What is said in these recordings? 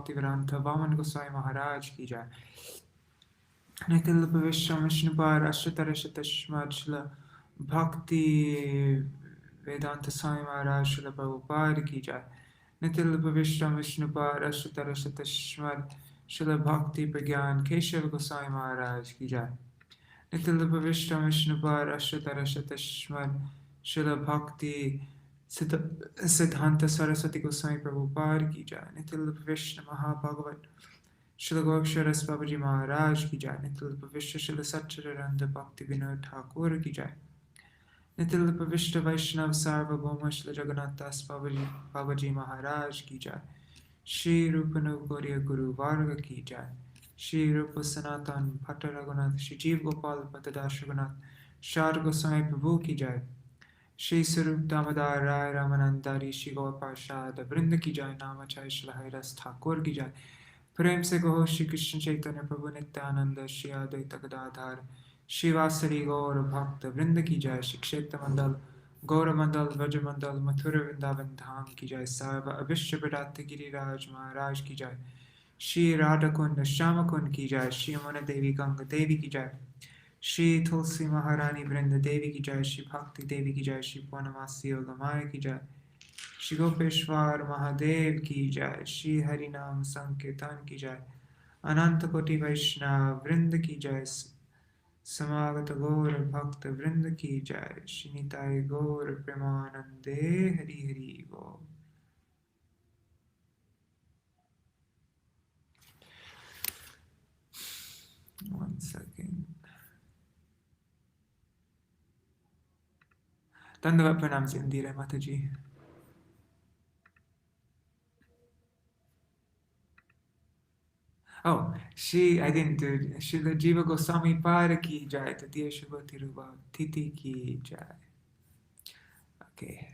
Bhaktivedanta Vaman Goswami Maharaj ki jai. Nitil Vishwam Vishnupad Ashtatarashatashmad Srila Bhakti Vedanta Swami Maharaj Srila Prabhupada ki jai. Nitil Vishwam Vishnupad Ashtatarashatashmad Srila Bhakti Pragyan Keshav Goswami Maharaj ki jai. Nitil Vishwam Vishnupad Ashtatarashatashmad Srila Bhakti Siddhanta Saraswati Goswami Prabhupada ki jai. Nitil Vishnu Mahabhagavat Srila Goksharas Babaji Maharaj ki jai. Nitil Vishnu Srila Satchidananda Bhakti Vinod Thakur ki jai. Nitil Vishnu Vaishnav Sarvabhauma Srila Jagannath Das Babaji Maharaj ki jai. Shri Rupanu Gauriya Guru Varga ki jai. Shri Rupa Sanatan Bhatta Raghunath Shri Jiva Gopal Bhattadash Raghunath Shar Goswami Prabhu ki jai. Shri Sarup Damodar Rai Ramanandari Shri Gaur Parshad Vrinda ki jai. Namachai Shri Haridas Thakur ki jai. Prem se Gaho Shri Krishna Chaitanya Prabhu Nityananda Shri Advaita Gadadhar Shri Vasari Gaur Bhakta Vrinda ki jai. Shri Kshetra Mandal Gaura Mandal Vaja Mandal Mathura Vrindavan Dham ki jai. Sarva Avishya Bhadati Giriraj Maharaj ki jai. Shri Radha Kund Shama Kund ki jai. Shri Amana Devi Ganga Devi ki jai. Shri Tulsi Maharani Vrinda Devi ki jai. Shri Bhakti Devi ki jai. Shri Purnamasi Yoga Maya ki jai. Shri Gopeshwar Mahadev ki jai. Shri Harinam Sankirtan ki jai. Ananta Koti Vaishnav Vrinda ki jai. Samagata Gaur Bhakta Vrinda ki jai. Shri Nitai Gaur Premanande Hari Hari Bo. One second. Dandavat pranams Indira Mataji. Oh, I didn't do Srila Jiva Goswami Pada ki jai. Tatiya Shubha Tiruva Titi ki jai. Okay.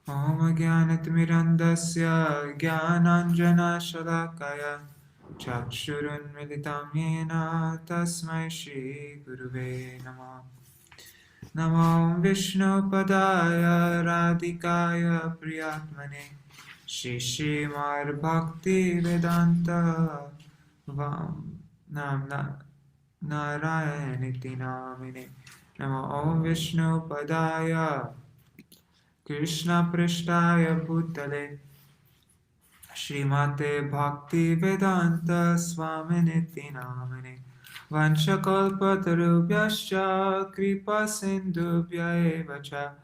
Om Jnanatimirandasya Jnananjana Shalakaya Chakshurun Militam Yena Tasmai Shri Guruve Namah. Namo Vishnu Padaya Radhikaya Priyatmane Shri Śrīmad Bhakti Vedanta Narayaniti Namine. Namo Om Vishnu Padaya Krishna Prishtaya Bhutale Śrīmate Bhakti Vedanta Swaminiti Namine. Vanchakalpatarubhyascha kripa sindhubhya eva cha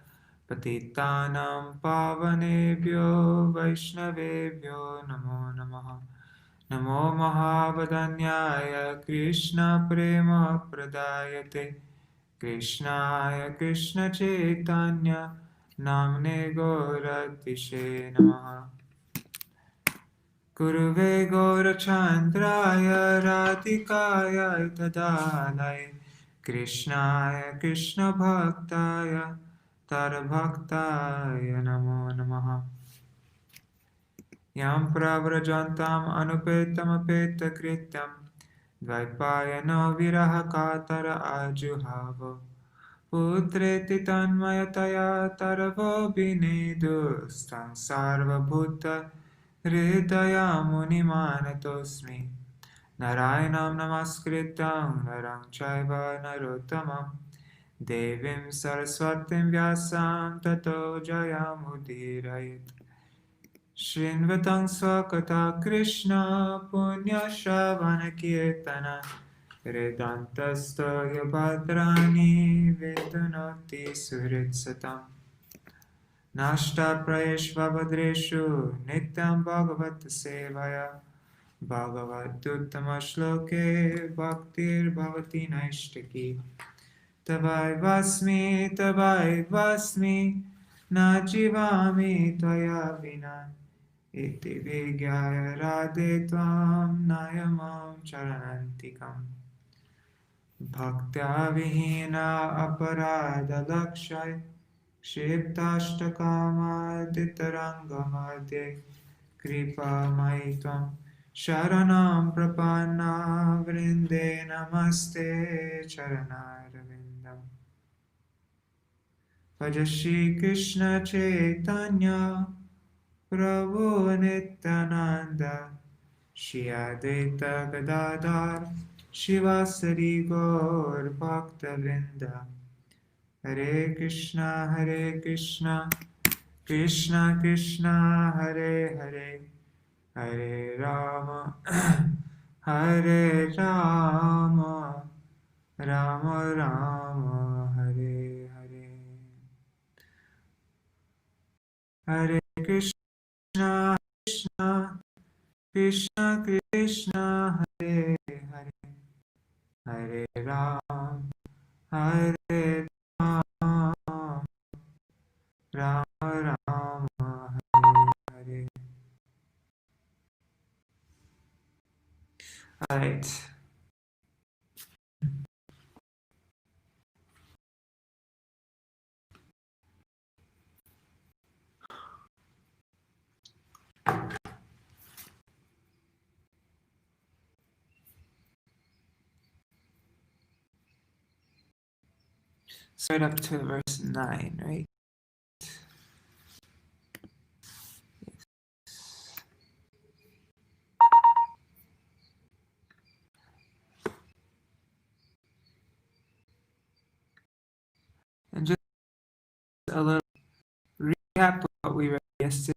patitanam pavanebhyo vaishnavebhyo namo namaha. Namo mahavadanyaya Krishna prema pradayate Krishnaya Krishna chaitanya namne gauratishe namaha. Guruve Gaurachandraya Radhikaya Tadalaya Krishnaya Krishna Bhaktaya Tarabhaktaya Namo Namaha. Yam Pravrajantam Anupetam Apeta Krityam Dvaipayano Viraha Katara Ajuhavo Putreti Tanmayataya Taravo Binedu Stang Sarva Bhuta Hridaya Munimanatosmi Narayanam Namaskritam Narang Chaiva Narottamam Devim Saraswatim Vyasam Tato Jayamudirayit Shrinvatang Swakata Krishna Punya Shravana Kirtana Redantasto Yabhadrani Vedunoti Suritsatam Nashta Prayeshvabhadreshu Nityam Bhagavat Sevaya Bhagavat Uttama Shloke Bhaktir Bhavati Naishtaki Tavai Vasmi Na Jivami Tvaya Vina Iti Vigyaya Radhe Tvam Nayamam Charanantikam Bhaktya Vihina Aparada Lakshay Shiptashtakama Ditarangamadye Kripa Maitvam Sharanam prapanna vrinde namaste charanarvindam. Bhaja Shri Krishna Chaitanya Prabhu Nityananda Shri Advaita Gadadhar Shivasari Gaur Bhakta Vrinda. Hare Krishna, Krishna Krishna, Hare Hare, Hare Rama, Hare Rama, Rama Rama, Hare Hare. Hare Krishna, Krishna Krishna, Krishna, Hare Hare, Hare Rama, Hare Rama, Rama Rama, Hare Hare. All right. Start up to verse 9, right? And just a little recap of what we read yesterday.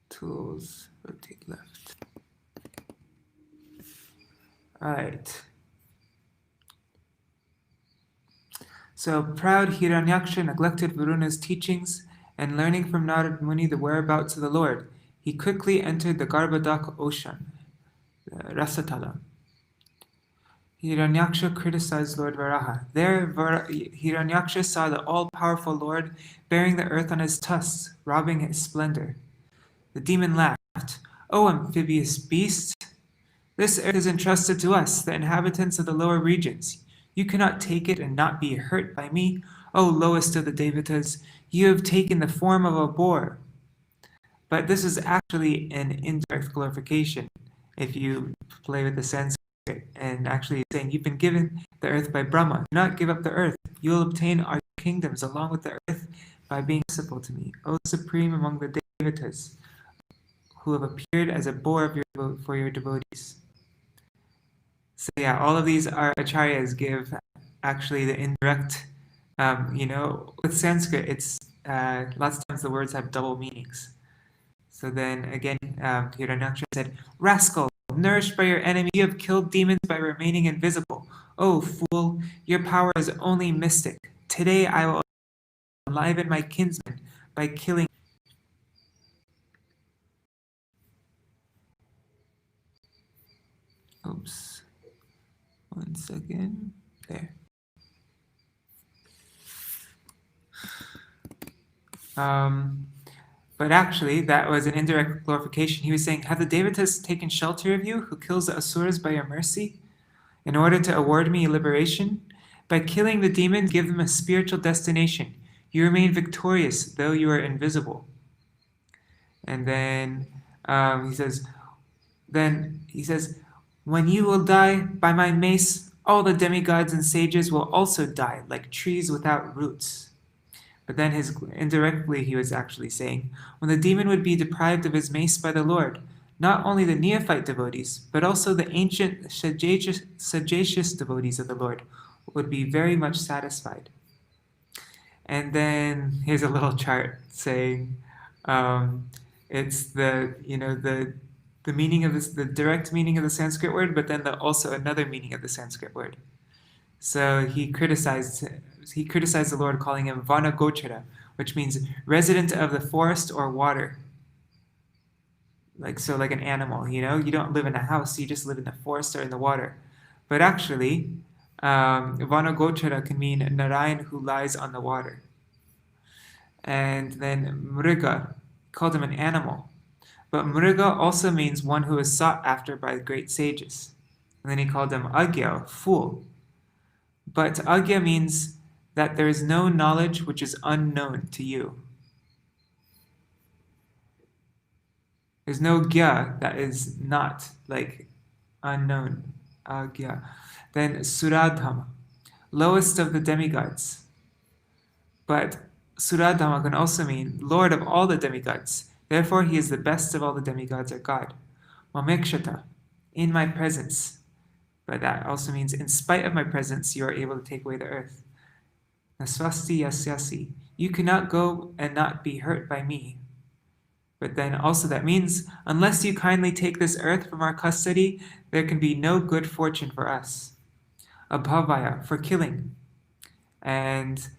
Tools, rotate left. All right. So proud Hiranyakṣa neglected Varuna's teachings, and learning from Narad Muni the whereabouts of the Lord, he quickly entered the Garbhodaka ocean, Rasatala. Hiranyakṣa criticized Lord Varaha. There, Hiranyakṣa saw the all-powerful Lord bearing the earth on his tusks, robbing his splendor. The demon laughed. "O amphibious beast! This earth is entrusted to us, the inhabitants of the lower regions. You cannot take it and not be hurt by me. O lowest of the Devatas, you have taken the form of a boar." But this is actually an indirect glorification if you play with the Sanskrit, and actually saying you've been given the earth by Brahma. Do not give up the earth. You will obtain our kingdoms along with the earth by being merciful to me, O supreme among the Devatas, who have appeared as a boar for your devotees. So yeah, all of these are acharyas give actually the indirect, with Sanskrit, it's lots of times the words have double meanings. So then again, Hiranyakṣa said, "Rascal, nourished by your enemy, you have killed demons by remaining invisible. Oh fool, your power is only mystic. Today I will enliven my kinsman by killing." Oops. 1 second. There. But actually, that was an indirect glorification. He was saying, "Have the Devatas taken shelter of you, who kills the Asuras by your mercy, in order to award me liberation? By killing the demons, give them a spiritual destination. You remain victorious, though you are invisible." And then he says, "When you will die by my mace, all the demigods and sages will also die, like trees without roots." But then indirectly he was actually saying, when the demon would be deprived of his mace by the Lord, not only the neophyte devotees, but also the ancient sagacious devotees of the Lord would be very much satisfied. And then here's a little chart saying, it's the meaning of this, the direct meaning of the Sanskrit word, but then also another meaning of the Sanskrit word. So he criticized the Lord, calling him Vana-gochara, which means resident of the forest or water. Like an animal, you don't live in a house, you just live in the forest or in the water. But actually, Vana-gochara can mean Narayan who lies on the water. And then Mriga, called him an animal. But Mriga also means one who is sought after by great sages. And then he called him Agya, fool. But Agya means that there is no knowledge which is unknown to you. There's no gya that is not, like unknown. Agya. Then Suradhama, lowest of the demigods. But Suradhama can also mean Lord of all the demigods. Therefore, he is the best of all the demigods or God. Mamekshata, in my presence. But that also means in spite of my presence, you are able to take away the earth. Nasvasti yasyasi, you cannot go and not be hurt by me. But then also that means, unless you kindly take this earth from our custody, there can be no good fortune for us. Abhavaya, for killing. And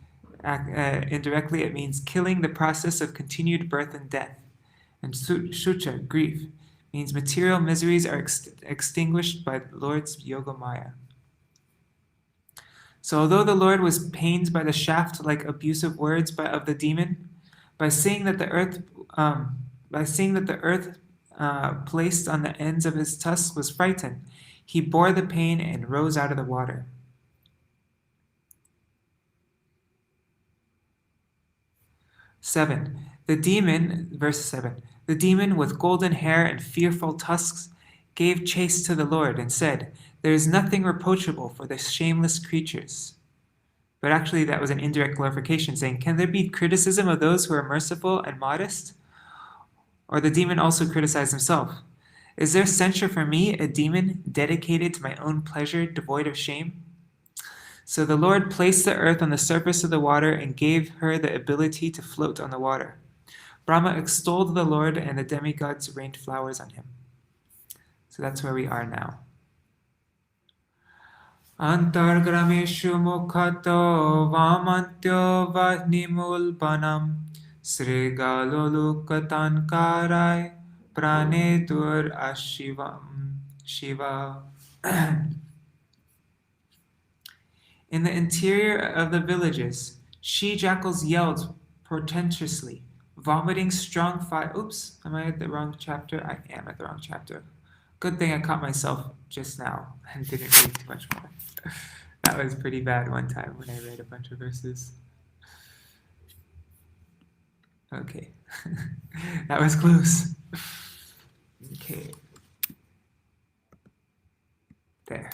indirectly it means killing the process of continued birth and death. And shucha, grief, means material miseries are extinguished by the Lord's Yogamaya. So although the Lord was pained by the shaft-like abusive words of the demon, by seeing that the earth placed on the ends of his tusks was frightened, he bore the pain and rose out of the water. Verse 7, the demon with golden hair and fearful tusks gave chase to the Lord and said, there is nothing reproachable for the shameless creatures. But actually that was an indirect glorification, saying, can there be criticism of those who are merciful and modest? Or the demon also criticized himself. Is there censure for me, a demon dedicated to my own pleasure, devoid of shame? So the Lord placed the earth on the surface of the water and gave her the ability to float on the water. Brahma extolled the Lord, and the demigods rained flowers on him. So that's where we are now. Antargrameshu mukhato vamantyo vahnimulpanam srigalolukatankārai pranetur ashivam shiva. In the interior of the villages, she-jackals yelled portentously, vomiting strong fire. Oops, am I at the wrong chapter? I am at the wrong chapter. Good thing I caught myself just now and didn't read too much more. That was pretty bad one time when I read a bunch of verses. Okay, that was close. Okay, there.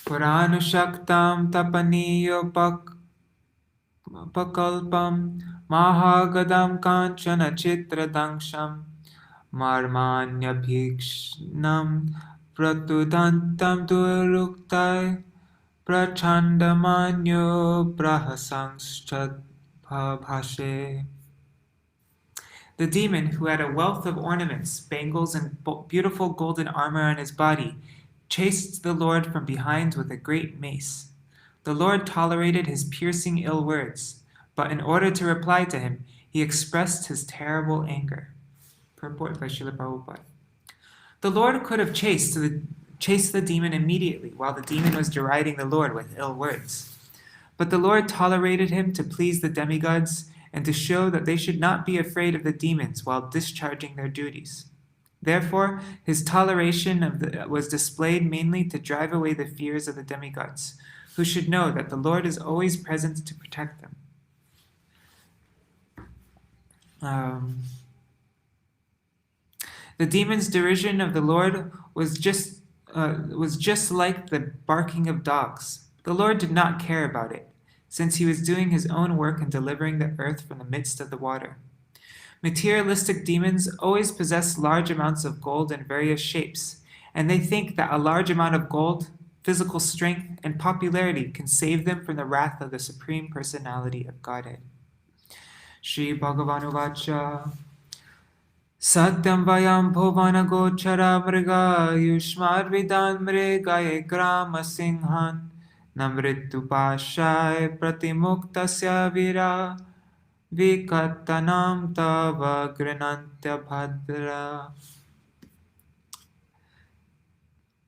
Puranushaktam tapaniyo pakalpam mahagadam kanchana chitradangsham marmanyabhikshnam pratudantam duruktai prachandamanyo prahasangshtadbhashe. The demon, who had a wealth of ornaments, bangles, and beautiful golden armor on his body, chased the Lord from behind with a great mace. The Lord tolerated his piercing ill words, but in order to reply to him, he expressed his terrible anger. Purport by Srila Prabhupada. The Lord could have chased the demon immediately while the demon was deriding the Lord with ill words. But the Lord tolerated him to please the demigods and to show that they should not be afraid of the demons while discharging their duties. Therefore, his toleration was displayed mainly to drive away the fears of the demigods, who should know that the Lord is always present to protect them. The demon's derision of the Lord was just like the barking of dogs. The Lord did not care about it, since he was doing his own work in delivering the earth from the midst of the water. Materialistic demons always possess large amounts of gold in various shapes, and they think that a large amount of gold, physical strength, and popularity can save them from the wrath of the Supreme Personality of Godhead. Shri Bhagavan Uvacha Satyam Vayam Bhovana Gochara Mriga Yushmar Vidan Mrigaye Grama Singhan Namritu Pashai Pratimuktasya Vira Vikatanam Tava Grinantya Bhadra.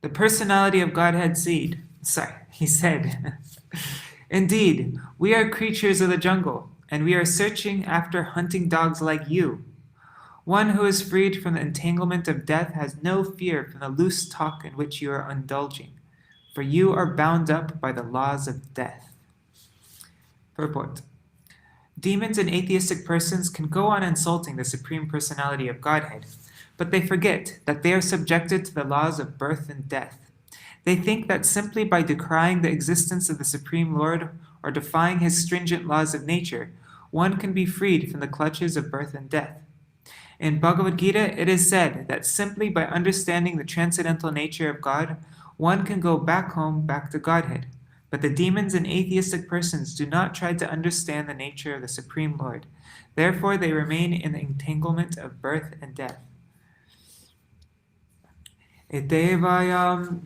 The personality of Godhead he said, indeed, we are creatures of the jungle, and we are searching after hunting dogs like you. One who is freed from the entanglement of death has no fear from the loose talk in which you are indulging, for you are bound up by the laws of death. Purport. Demons and atheistic persons can go on insulting the Supreme Personality of Godhead, but they forget that they are subjected to the laws of birth and death. They think that simply by decrying the existence of the Supreme Lord or defying his stringent laws of nature, one can be freed from the clutches of birth and death. In Bhagavad Gita, it is said that simply by understanding the transcendental nature of God, one can go back home, back to Godhead. But the demons and atheistic persons do not try to understand the nature of the Supreme Lord. Therefore, they remain in the entanglement of birth and death. Ete vayam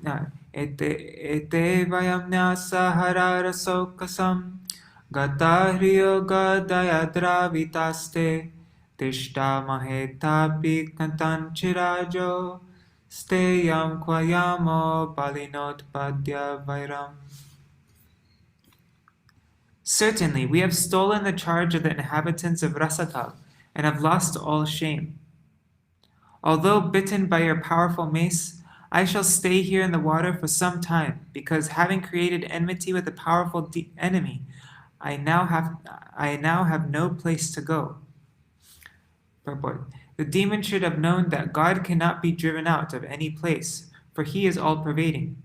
nyasa hararasokasam gatahriyo gadayadravitaste tishta mahetapi kantanchirajo steyam kvayamo balinot padya vairam. Certainly, we have stolen the charge of the inhabitants of Rasatal and have lost all shame. Although bitten by your powerful mace, I shall stay here in the water for some time, because having created enmity with a powerful enemy, I now have no place to go. Purport. The demon should have known that God cannot be driven out of any place, for he is all-pervading.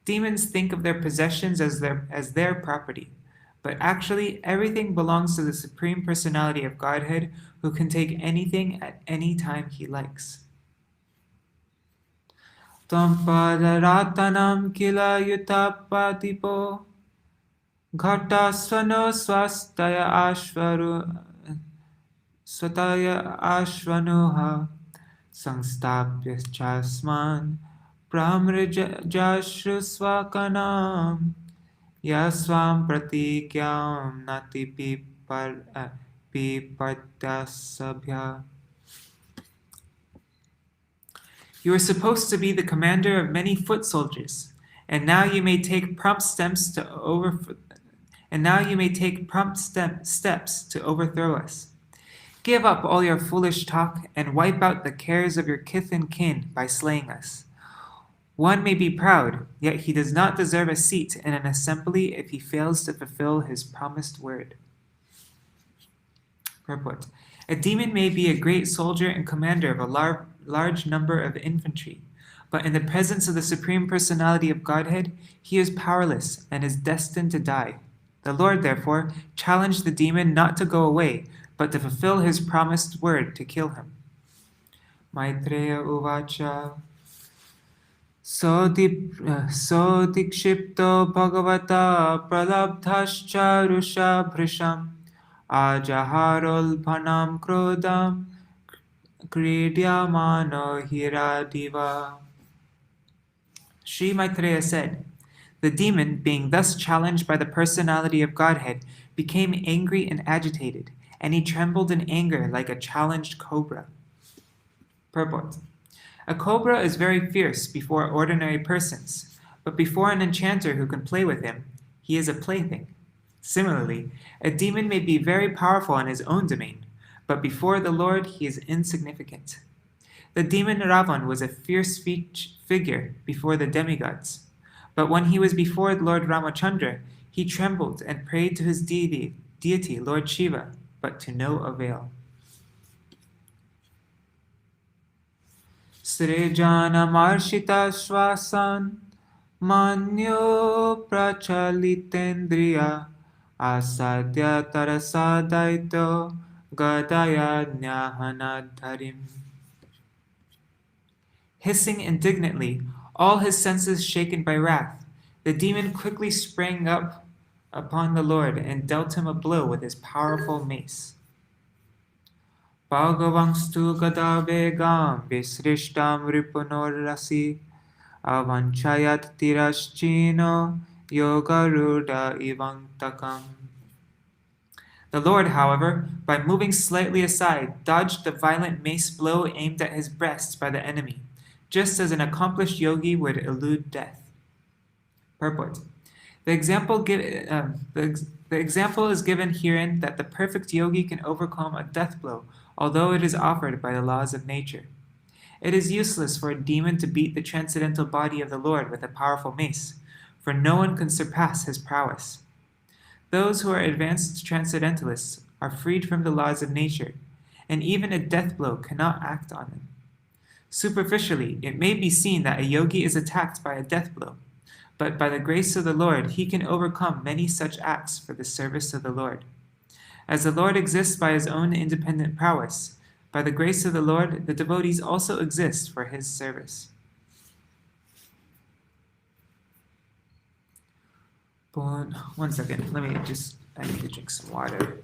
Demons think of their possessions as their property, but actually everything belongs to the Supreme Personality of Godhead, who can take anything at any time he likes. Tam padaratanam kila yutapatipo ghata svano swataya ashvanuha sangstapya chasman pramrijashru swakanam yasvam pratikyam nati pipatyasabhya. You are supposed to be the commander of many foot soldiers, and now you may take prompt steps to overthrow us. Give up all your foolish talk and wipe out the cares of your kith and kin by slaying us. One may be proud, yet he does not deserve a seat in an assembly if he fails to fulfill his promised word. Purport. A demon may be a great soldier and commander of a large number of infantry, but in the presence of the Supreme Personality of Godhead, he is powerless and is destined to die. The Lord, therefore, challenged the demon not to go away, but to fulfill his promised word to kill him. Maitreya Uvacha Sodikshipto Bhagavata Pralabdhascha Rusha Bhrisham Ajaharol Bhanam Krodam Kridyamano Hiradiva. Sri Maitreya said, the demon, being thus challenged by the personality of Godhead, became angry and agitated, and he trembled in anger like a challenged cobra. Purport. A cobra is very fierce before ordinary persons, but before an enchanter who can play with him, he is a plaything. Similarly, a demon may be very powerful in his own domain, but before the Lord he is insignificant. The demon Ravan was a fierce figure before the demigods, but when he was before Lord Ramachandra, he trembled and prayed to his deity Lord Shiva, but to no avail. Srejana marshita swasan manyo prachalitendriya asadya tarasadaito gadaya nyahanadharim. Hissing indignantly, all his senses shaken by wrath, the demon quickly sprang up upon the Lord and dealt him a blow with his powerful mace. Bhagavangstu gada vegam visrishtam ripunorasi avanchayat tiraschino yogaruda ivantakam. The Lord, however, by moving slightly aside, dodged the violent mace blow aimed at his breast by the enemy, just as an accomplished yogi would elude death. Purport. The example is given herein that the perfect yogi can overcome a death blow, although it is offered by the laws of nature. It is useless for a demon to beat the transcendental body of the Lord with a powerful mace, for no one can surpass his prowess. Those who are advanced transcendentalists are freed from the laws of nature, and even a death blow cannot act on them. Superficially, it may be seen that a yogi is attacked by a death blow, but by the grace of the Lord, he can overcome many such acts for the service of the Lord. As the Lord exists by his own independent prowess, by the grace of the Lord, the devotees also exist for his service. One second, I need to drink some water.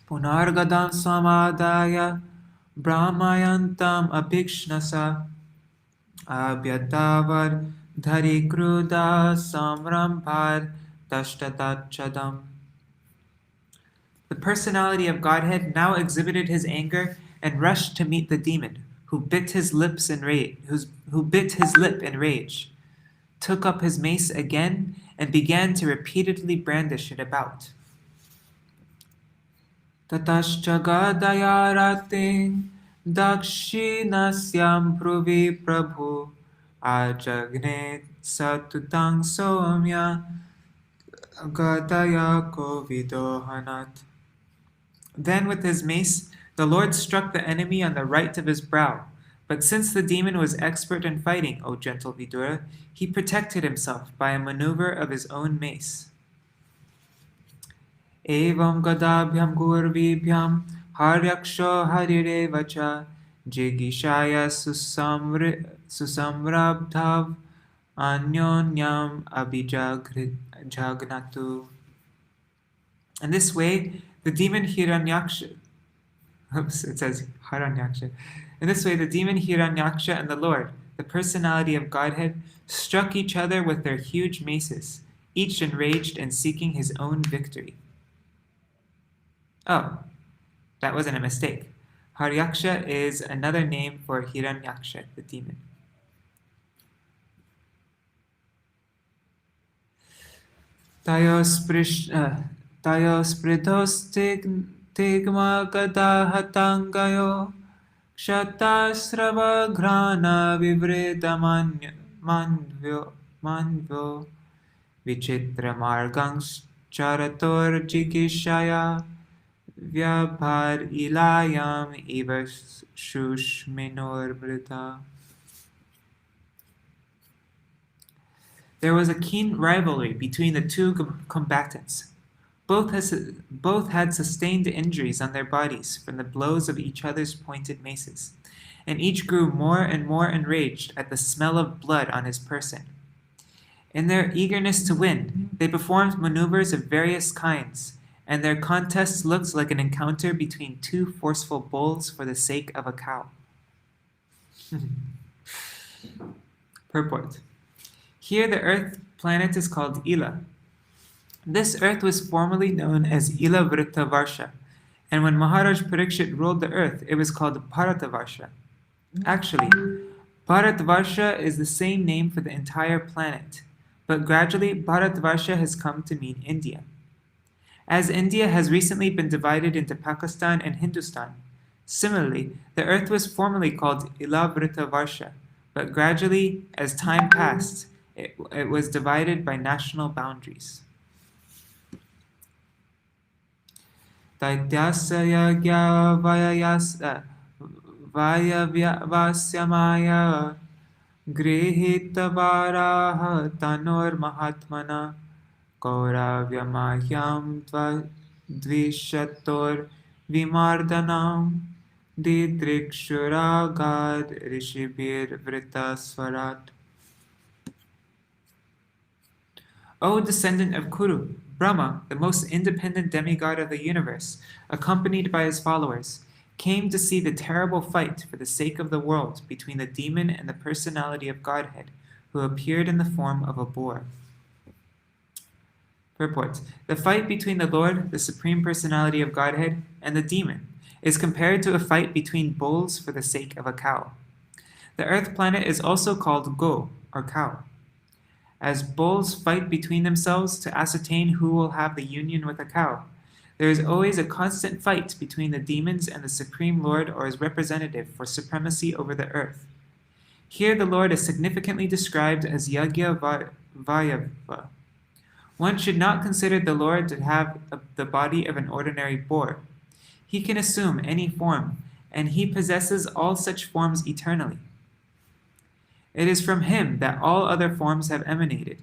Punargadam samadaya brahmayantam abhikshnasa abhyatavad dhari kruda samrambhad tashtatachadam. The personality of Godhead now exhibited his anger and rushed to meet the demon, who bit his lip in rage, took up his mace again, and began to repeatedly brandish it about. Tatashchagadayarate dakshinasyam pruvi prabhu ajagne satutang somya gadaya kovidohanat. Then with his mace, the Lord struck the enemy on the right of his brow. But since the demon was expert in fighting, O gentle Vidura, he protected himself by a maneuver of his own mace. Evam gadabhyam gurvibhyam haryaksho harirevacha jigishaya susamrabdhav anyonyam abhijagnatu. In this way, the demon Hiranyakṣa, it says Hiranyakṣa. In this way, the demon Hiranyakṣa and the Lord, the personality of Godhead, struck each other with their huge maces, each enraged and seeking his own victory. Oh, that wasn't a mistake. Hiranyakṣa is another name for Hiranyakṣa, the demon. Tayo spridhos tigma gadahatangayo kshatasrava grana vivreda manvyo vichitra margangs charator jigishaya vyabhar ilayam iva shushminor brita. There was a keen rivalry between the two combatants. Both had sustained injuries on their bodies from the blows of each other's pointed maces, and each grew more and more enraged at the smell of blood on his person. In their eagerness to win, they performed maneuvers of various kinds, and their contest looked like an encounter between two forceful bulls for the sake of a cow. Purport. Here the earth planet is called Ila. This earth was formerly known as Ila Vrita-varsha, and when Maharaj Parikshit ruled the earth, it was called Bharatavarsha. Actually, Bharatavarsha is the same name for the entire planet, but gradually Bharatavarsha has come to mean India. As India has recently been divided into Pakistan and Hindustan, similarly, the earth was formerly called Ila Vrita-varsha, but gradually, as time passed, it was divided by national boundaries. Daityasya yagya vayavyasya grihita varaha tanor mahatmana kauravyamahyam dvishator vimardanam didrikshuragad rishibir vrita swarat. O descendant of Kuru, Brahma, the most independent demigod of the universe, accompanied by his followers, came to see the terrible fight for the sake of the world between the demon and the personality of Godhead, who appeared in the form of a boar. Purport. The fight between the Lord, the Supreme Personality of Godhead, and the demon is compared to a fight between bulls for the sake of a cow. The earth planet is also called Go, or cow. As bulls fight between themselves to ascertain who will have the union with a cow, There is always a constant fight between the demons and the Supreme Lord or his representative for supremacy over the earth. Here the Lord is significantly described as Yajna Vayava. One should not consider the Lord to have the body of an ordinary boar. He can assume any form, and he possesses all such forms eternally. It is from him that all other forms have emanated.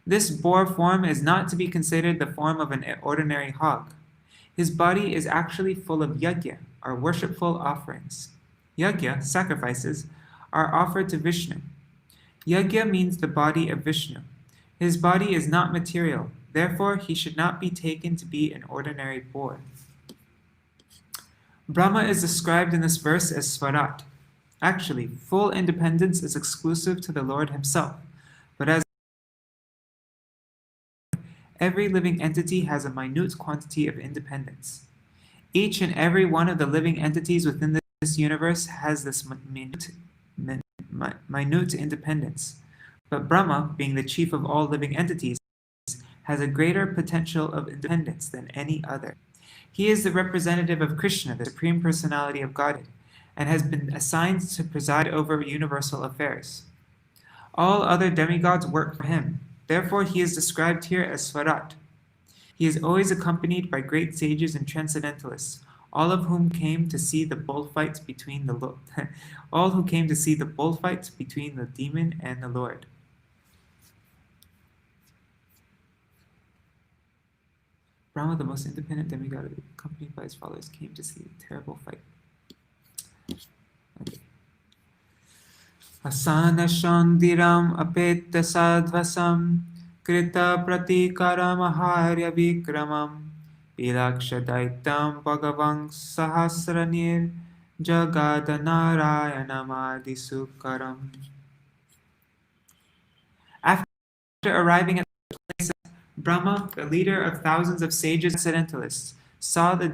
This boar form is not to be considered the form of an ordinary hog. His body is actually full of yajna, or worshipful offerings. Yajna, sacrifices, are offered to Vishnu. Yajna means the body of Vishnu. His body is not material, therefore he should not be taken to be an ordinary boar. Brahma is described in this verse as Swarat. Actually, full independence is exclusive to the Lord himself, but as every living entity has a minute quantity of independence. Each and every one of the living entities within this universe has this minute independence. But Brahma, being the chief of all living entities, has a greater potential of independence than any other. He is the representative of Krishna, the Supreme Personality of Godhead, and has been assigned to preside over universal affairs. All other demigods work for him. Therefore, he is described here as Swarat. He is always accompanied by great sages and transcendentalists, all of whom came to see the bullfight between the demon and the Lord. Brahma, the most independent demigod, accompanied by his followers, came to see the terrible fight. Okay. Asana shandiram apeta sadvasam krita pratikaram aharya vikramam ilaksha daitam bhagavang sahasranir jagadnarayanam adisukaram. After arriving at the place, Brahma, the leader of thousands of sages and transcendentalists, saw the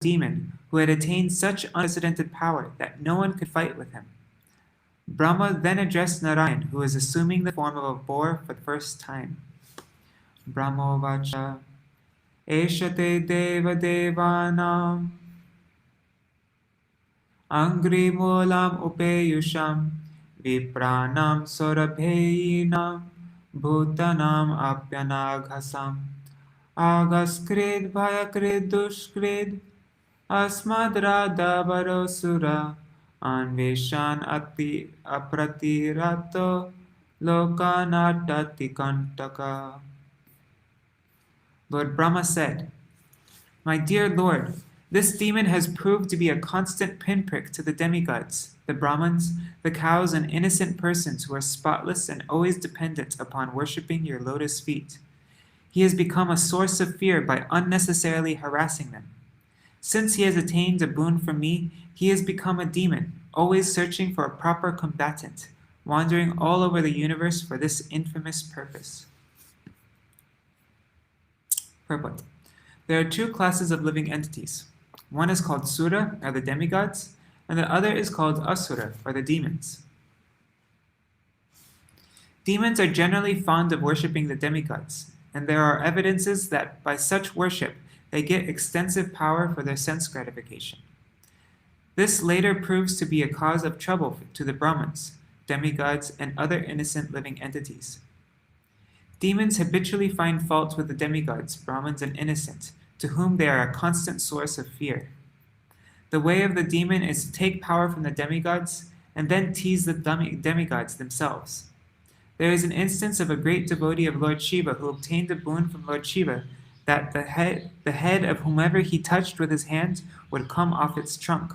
demon who had attained such unprecedented power that no one could fight with him. Brahma then addressed Narayan, who was assuming the form of a boar for the first time. Brahma vacha eshate deva devanam angri mulam upeyusham vipranam sorabheyinam bhutanam apyanaghasam agaskrid bhayakrid dushkrid asmadradha varosura anveshan ati apratirato lokanatati kantaka. Lord Brahma said, "My dear Lord, this demon has proved to be a constant pinprick to the demigods, the Brahmins, the cows, and innocent persons who are spotless and always dependent upon worshipping your lotus feet. He has become a source of fear by unnecessarily harassing them. Since he has attained a boon from me, he has become a demon, always searching for a proper combatant, wandering all over the universe for this infamous purpose." Purport. There are two classes of living entities. One is called Sura, or the demigods, and the other is called Asura, or the demons. Demons are generally fond of worshipping the demigods, and there are evidences that by such worship they get extensive power for their sense gratification. This later proves to be a cause of trouble to the Brahmins, demigods, and other innocent living entities. Demons habitually find fault with the demigods, Brahmins, and innocent, to whom they are a constant source of fear. The way of the demon is to take power from the demigods and then tease the demigods themselves. There is an instance of a great devotee of Lord Shiva who obtained a boon from Lord Shiva that the head of whomever he touched with his hand would come off its trunk.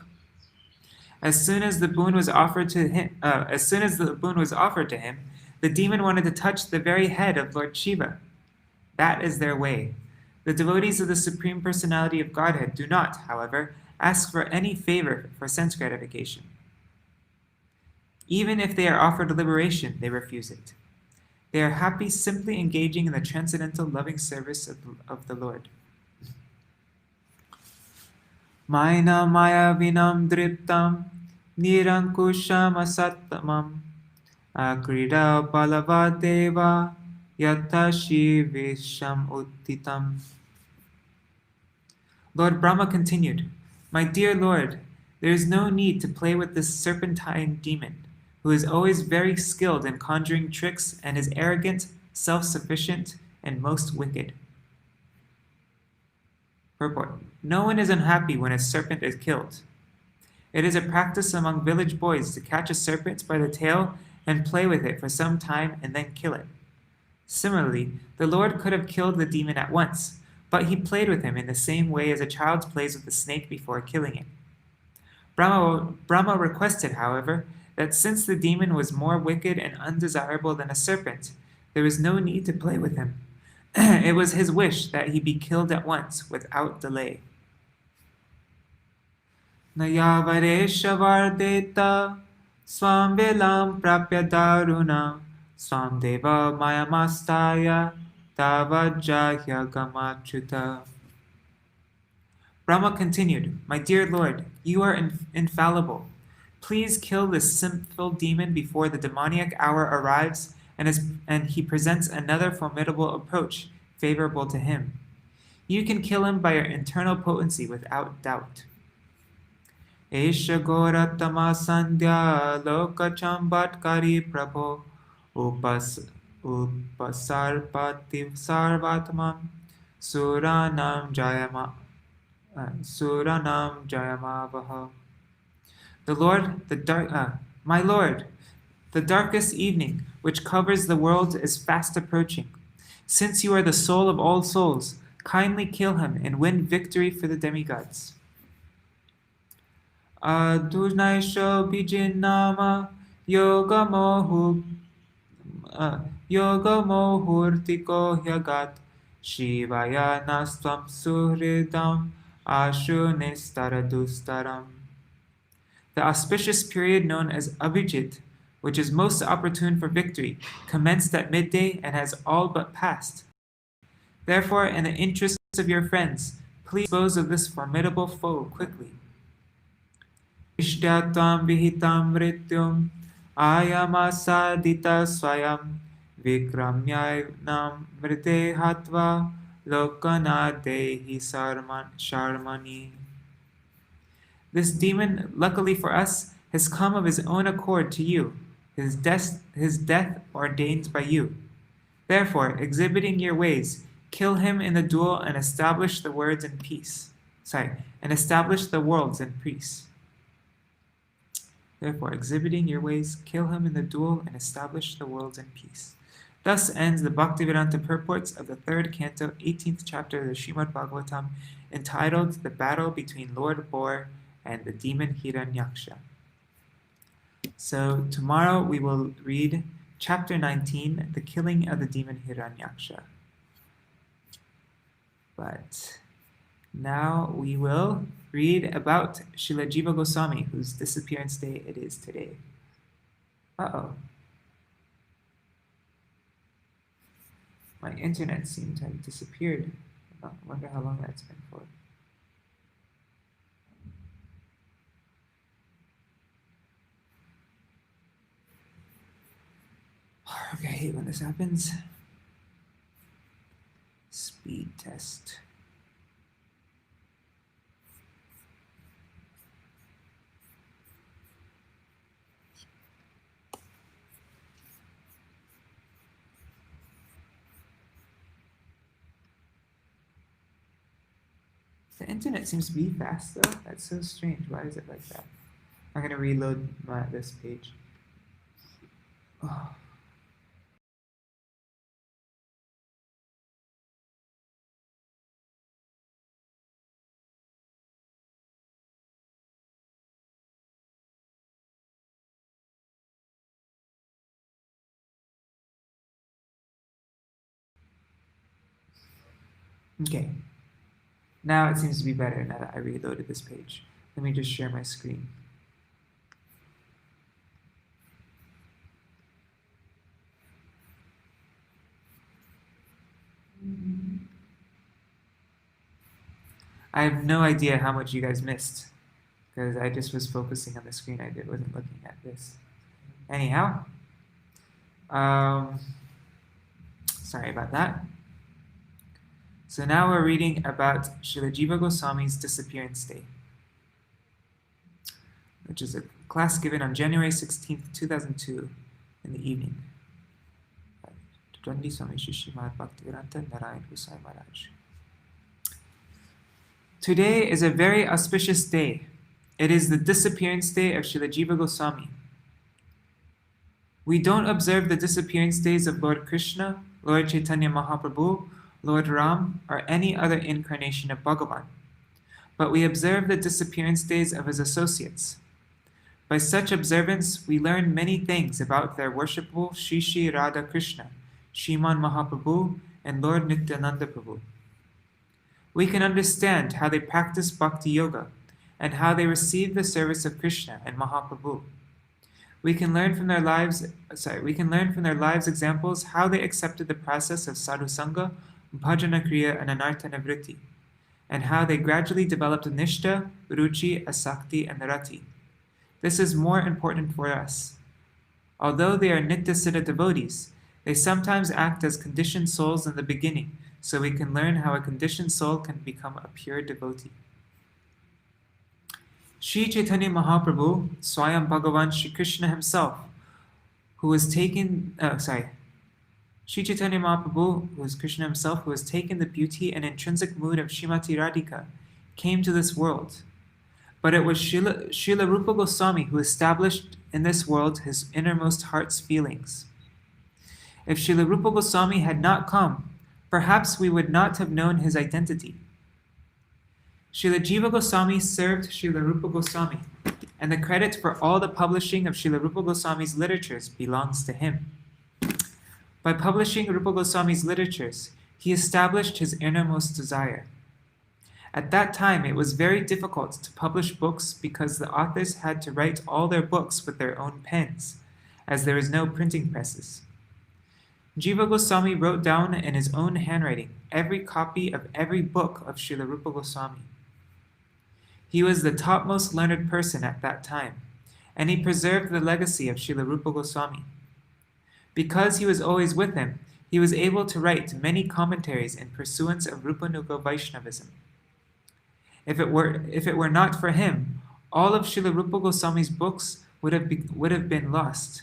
As soon as the boon was offered to him, the demon wanted to touch the very head of Lord Shiva. That is their way. The devotees of the Supreme Personality of Godhead do not, however, ask for any favor for sense gratification. Even if they are offered liberation, they refuse it. They are happy simply engaging in the transcendental loving service of the Lord. Maina maya vinam driptam nirankusham asattamam akrida Varaha-deva yatashi visham uttitam. Lord Brahma continued, "My dear Lord, there is no need to play with this serpentine demon, who is always very skilled in conjuring tricks and is arrogant, self-sufficient, and most wicked." Purport: No one is unhappy when a serpent is killed. It is a practice among village boys to catch a serpent by the tail and play with it for some time and then kill it. Similarly, the Lord could have killed the demon at once, but he played with him in the same way as a child plays with a snake before killing it. Brahma requested, however, that since the demon was more wicked and undesirable than a serpent, there was no need to play with him. It was his wish that he be killed at once, without delay. Nayavaresha vardeta swam velam prapya daruna swam deva mayamastaya tavajahya gamachuta. Brahma continued, "My dear Lord, you are infallible. Please kill this sinful demon before the demoniac hour arrives and he presents another formidable approach favorable to him. You can kill him by your internal potency without doubt." Esha Goratama Sandhya Lokachambatkari Prabho Upasarpati Sarvatmam Suranam Jayamavaha. My Lord, the darkest evening which covers the world is fast approaching. Since you are the soul of all souls, kindly kill him and win victory for the demigods. Adunaisho Bijinama Yoga Mohurtiko Hyagat Shivaya Nastvam Suhridam Ashunistaradustaram. The auspicious period known as Abhijit, which is most opportune for victory, commenced at midday and has all but passed. Therefore, in the interest of your friends, please dispose of this formidable foe quickly. Ishtatvam vihitam mrityum ayamasadita swayam vikramyaynam mrite hatva lokanadehi sharmani. This demon, luckily for us, has come of his own accord to you, his death ordained by you. Therefore, exhibiting your ways, kill him in the duel and establish the worlds in peace. Therefore, exhibiting your ways, kill him in the duel and establish the worlds in peace. Thus ends the Bhaktivedanta purports of the 3rd canto, 18th chapter of the Śrīmad-Bhāgavatam, entitled The Battle Between Lord Boar and the Demon Hiranyakṣa. So tomorrow we will read chapter 19, The Killing of the Demon Hiranyakṣa. But now we will read about Srila Jiva Gosvami, whose disappearance day it is today. My internet seemed to have disappeared. I wonder how long that's been for. Okay, I hate when this happens. Speed test. The internet seems to be fast though. That's so strange. Why is it like that? I'm gonna reload this page. Oh. Okay. Now it seems to be better now that I reloaded this page. Let me just share my screen. I have no idea how much you guys missed because I just was focusing on the screen. I wasn't looking at this. Anyhow, sorry about that. So now we're reading about Srila Jiva Goswami's Disappearance Day, which is a class given on January 16th, 2002 in the evening. Today is a very auspicious day. It is the disappearance day of Srila Jiva Goswami. We don't observe the disappearance days of Lord Krishna, Lord Chaitanya Mahaprabhu, Lord Ram, or any other incarnation of Bhagavan, but we observe the disappearance days of his associates. By such observance, we learn many things about their worshipful Shri Shri Radha Krishna, Sriman Mahaprabhu, and Lord Nityananda Prabhu. We can understand how they practice bhakti yoga and how they receive the service of Krishna and Mahaprabhu. We can learn from their lives examples how they accepted the process of sadhu sangha, bhajana kriya, and anartha nivritti, and how they gradually developed nishta, ruchi, asakti, and rati. This is more important for us. Although they are nitya-siddha devotees, they sometimes act as conditioned souls in the beginning, so we can learn how a conditioned soul can become a pure devotee. Sri Chaitanya Mahaprabhu, Swayam Bhagavan Shri Krishna himself, Sri Chaitanya Mahaprabhu, who is Krishna himself, who has taken the beauty and intrinsic mood of Srimati Radhika, came to this world. But it was Srila Rupa Goswami who established in this world his innermost heart's feelings. If Srila Rupa Goswami had not come, perhaps we would not have known his identity. Srila Jiva Goswami served Srila Rupa Goswami, and the credit for all the publishing of Srila Rupa Goswami's literatures belongs to him. By publishing Rupa Goswami's literatures, he established his innermost desire. At that time, it was very difficult to publish books because the authors had to write all their books with their own pens, as there was no printing presses. Jiva Goswami wrote down in his own handwriting every copy of every book of Srila Rupa Goswami. He was the topmost learned person at that time, and he preserved the legacy of Srila Rupa Goswami. Because he was always with him, he was able to write many commentaries in pursuance of Rupanuga Vaishnavism. If it were not for him, all of Srila Rupa Goswami's books would have been lost.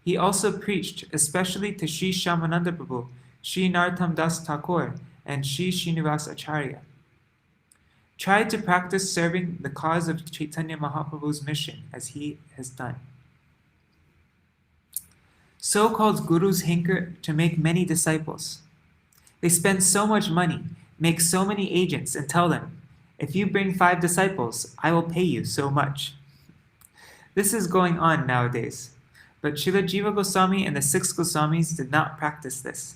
He also preached, especially to Sri Shyamananda Prabhu, Sri Narottam Das Thakur, and Sri Srinivas Acharya. Try to practice serving the cause of Chaitanya Mahaprabhu's mission as he has done. So-called gurus hanker to make many disciples. They spend so much money, make so many agents, and tell them, if you bring 5 disciples, I will pay you so much. This is going on nowadays, but Srila Jiva Goswami and the 6 Goswamis did not practice this.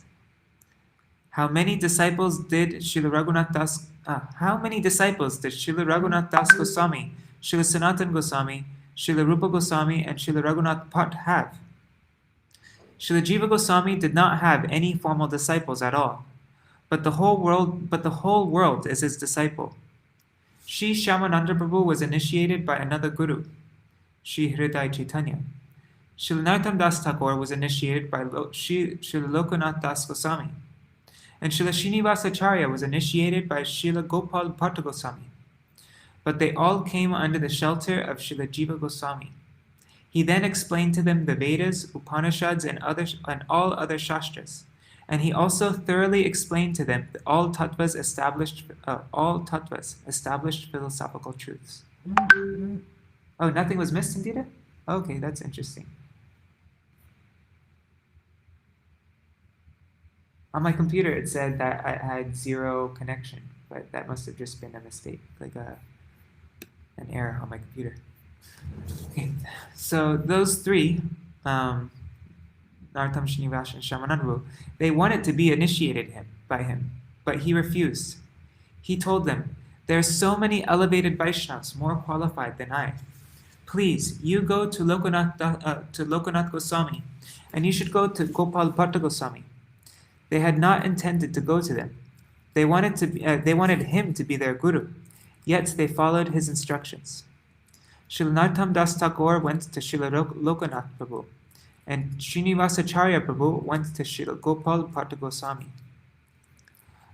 How many disciples did Srila Raghunath Das Goswami, Srila Sanatan Goswami, Srila Rupa Goswami, and Srila Raghunath Bhatt have? Srila Jiva Goswami did not have any formal disciples at all, but the whole world is his disciple. Sri Shyamananda Prabhu was initiated by another guru, Sri Hriday Chaitanya. Srila Narottam Das Thakur was initiated by Srila Lokanath Das Goswami, and Srila Srinivas Acharya was initiated by Srila Gopal Bhatta Goswami. But they all came under the shelter of Srila Jiva Goswami. He then explained to them the Vedas, Upanishads, and all other Shastras, and he also thoroughly explained to them all tattvas established philosophical truths. Oh, nothing was missed, Indira? Okay, that's interesting. On my computer, it said that I had 0 connection, but that must have just been a mistake, like an error on my computer. Okay, so those 3, Narottam, Srinivas, and Shyamananda, they wanted to be initiated by him, but he refused. He told them, there are so many elevated Vaishnavas more qualified than I. Please, you go to Lokanath Goswami, and you should go to Gopal Bhatta Goswami. They had not intended to go to them. They wanted him to be their guru, yet they followed his instructions. Srila Narottam Das Thakur went to Srila Lokanath Prabhu, and Srinivas Acharya Prabhu went to Srila Gopal Bhatta Goswami.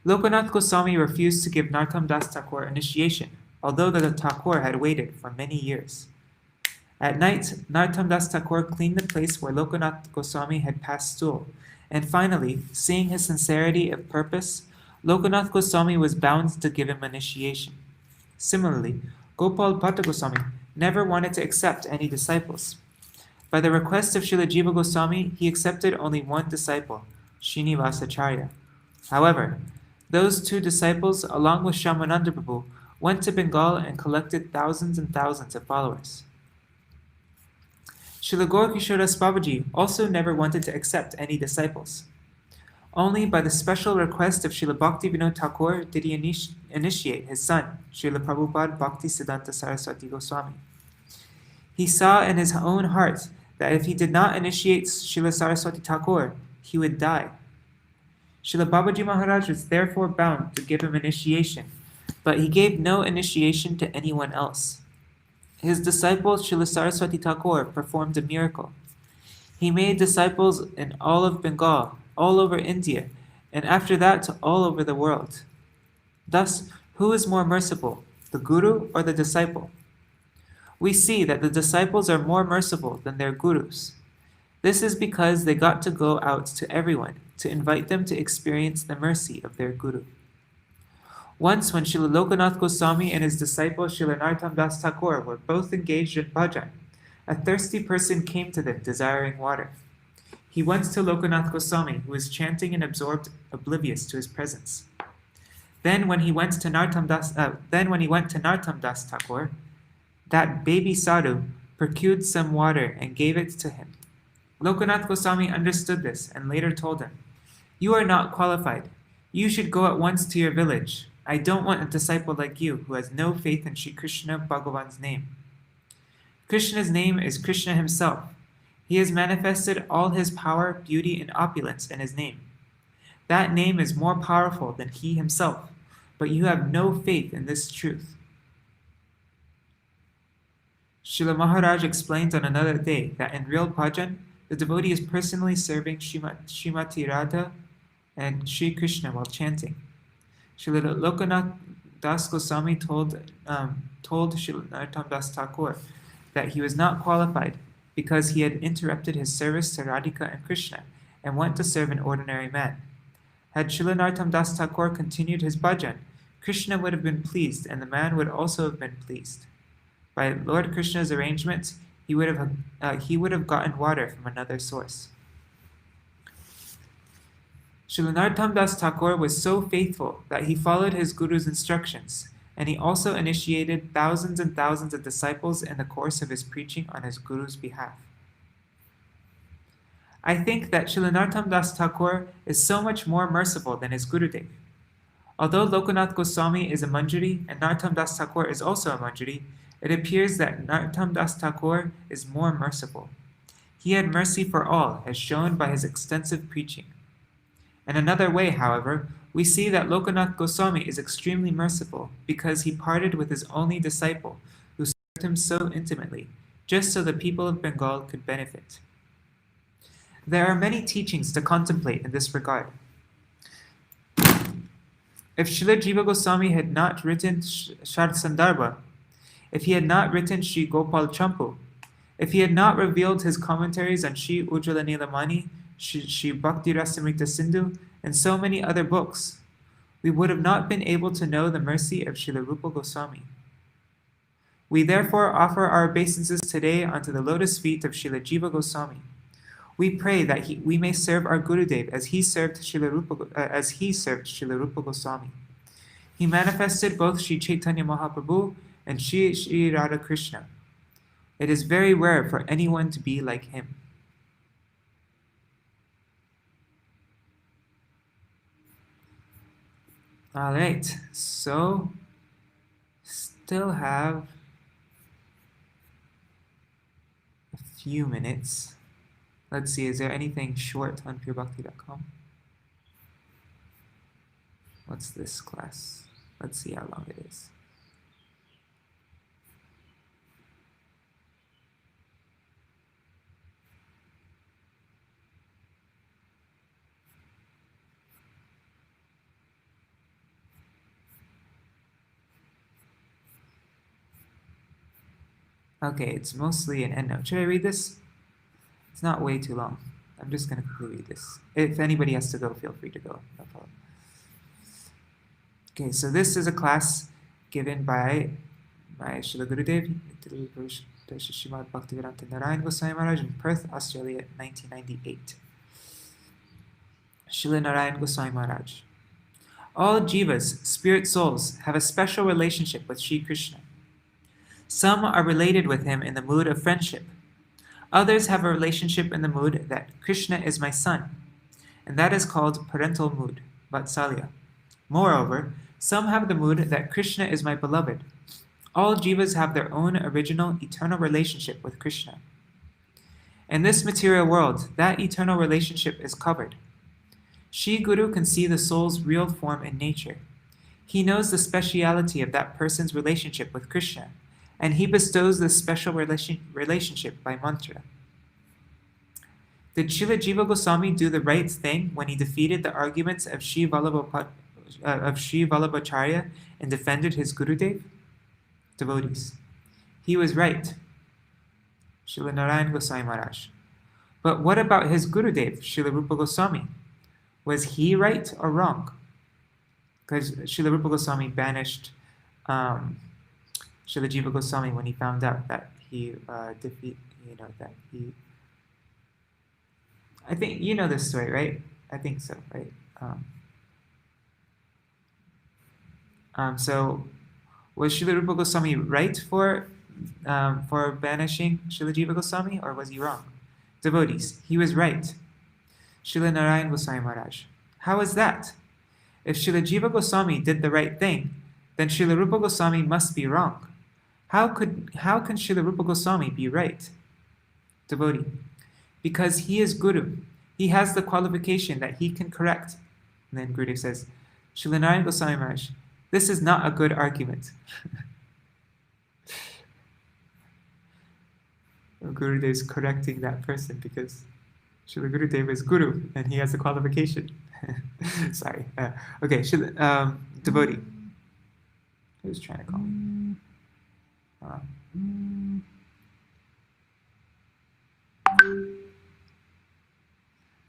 Lokanath Goswami refused to give Narottam Das Thakur initiation, although the Thakur had waited for many years. At night, Narottam Das Thakur cleaned the place where Lokanath Goswami had passed stool, and finally, seeing his sincerity of purpose, Lokanath Goswami was bound to give him initiation. Similarly, Gopal Bhatta Goswami never wanted to accept any disciples. By the request of Srila Jiva Goswami, he accepted only one disciple, Srinivasacharya. However, those two disciples, along with Shyamananda Prabhu, went to Bengal and collected thousands and thousands of followers. Srila Gaurkishoras Babaji also never wanted to accept any disciples. Only by the special request of Srila Bhaktivinoda Thakur did he initiate his son, Srila Prabhupada Bhaktisiddhanta Saraswati Goswami. He saw in his own heart that if he did not initiate Srila Saraswati Thakur, he would die. Srila Babaji Maharaj was therefore bound to give him initiation, but he gave no initiation to anyone else. His disciple Srila Saraswati Thakur performed a miracle. He made disciples in all of Bengal, all over India, and after that all over the world. Thus, who is more merciful, the guru or the disciple? We see that the disciples are more merciful than their gurus. This is because they got to go out to everyone to invite them to experience the mercy of their guru. Once, when Srila Lokanath Goswami and his disciple Srila Narottam Das Thakur were both engaged in bhajan, a thirsty person came to them desiring water. He went to Lokanath Goswami, who was chanting and absorbed, oblivious to his presence. Then, when he went to Narottam Das Thakur, that baby sadhu procured some water and gave it to him. Lokanath Goswami understood this and later told him, "You are not qualified. You should go at once to your village. I don't want a disciple like you who has no faith in Sri Krishna Bhagavan's name." Krishna's name is Krishna himself. He has manifested all his power, beauty, and opulence in his name. That name is more powerful than he himself, but you have no faith in this truth. Srila Maharaj explains on another day that in real bhajan, the devotee is personally serving Srimati Radha and Sri Krishna while chanting. Srila Lokanath Das Goswami told Srila Narottam Das Thakur that he was not qualified because he had interrupted his service to Radhika and Krishna and went to serve an ordinary man. Had Srila Narottam Das Thakur continued his bhajan, Krishna would have been pleased and the man would also have been pleased. By Lord Krishna's arrangement, he would have gotten water from another source. Srila Narottam Das Thakur was so faithful that he followed his guru's instructions, and he also initiated thousands and thousands of disciples in the course of his preaching on his guru's behalf. I think that Srila Narottam Das Thakur is so much more merciful than his Gurudev. Although Lokanath Goswami is a Manjari and Narottam Das Thakur is also a Manjari, it appears that Narottam Das Thakur is more merciful. He had mercy for all, as shown by his extensive preaching. In another way, however, we see that Lokanath Goswami is extremely merciful because he parted with his only disciple, who served him so intimately, just so the people of Bengal could benefit. There are many teachings to contemplate in this regard. If Srila Jiva Goswami had not written Shad Sandarbha, if he had not written Sri Gopal Champu, if he had not revealed his commentaries on Sri Ujjvala Nilamani, Sri Bhakti Rasamrita Sindhu, and so many other books, we would have not been able to know the mercy of Srila Rupa Goswami. We therefore offer our obeisances today unto the lotus feet of Srila Jiva Goswami. We pray that we may serve our Gurudev as he served Srila Rupa Goswami. He manifested both Sri Chaitanya Mahaprabhu and Sri Radha Krishna. It is very rare for anyone to be like him. All right, so still have a few minutes. Let's see, is there anything short on purebhakti.com? What's this class? Let's see how long it is. Okay, it's mostly an endnote. Should I read this? It's not way too long. I'm just going to quickly read this. If anybody has to go, feel free to go. No problem. Okay, so this is a class given by my Srila Gurudeva, Śrīmad-Bhāgavatam 3.17.9 in Perth, Australia, 1998. Srila Narayan Goswami Maharaj. All jivas, spirit souls, have a special relationship with Sri Krishna. Some are related with him in the mood of friendship. Others have a relationship in the mood that Krishna is my son, and that is called parental mood, Vatsalya. Moreover, some have the mood that Krishna is my beloved. All jivas have their own original eternal relationship with Krishna. In this material world, that eternal relationship is covered. Shri Guru can see the soul's real form in nature. He knows the speciality of that person's relationship with Krishna, and he bestows this special relationship by mantra. Did Srila Jiva Goswami do the right thing when he defeated the arguments of Sri Vallabhacharya and defended his Gurudev? Devotees. He was right. Srila Narayan Goswami Maharaj. But what about his Gurudev, Srila Rupa Goswami? Was he right or wrong? Because Srila Rupa Goswami banished Srila Jiva Goswami when he found out that he I think you know this story, right? I think so, right? So was Srila Rupa Goswami right for banishing Srila Jiva Goswami, or was he wrong? Devotees, he was right. Srila Narayan Goswami Maharaj. How is that? If Srila Jiva Goswami did the right thing, then Srila Rupa Goswami must be wrong. How can Srila Rupa Goswami be right? Devotee. Because he is Guru. He has the qualification that he can correct. And then Gurudev says, Srila Narayan Goswami Maharaj, this is not a good argument. Gurudev is correcting that person because Srila Gurudeva is Guru and he has the qualification. Sorry. Okay, devotee. Who's trying to call me?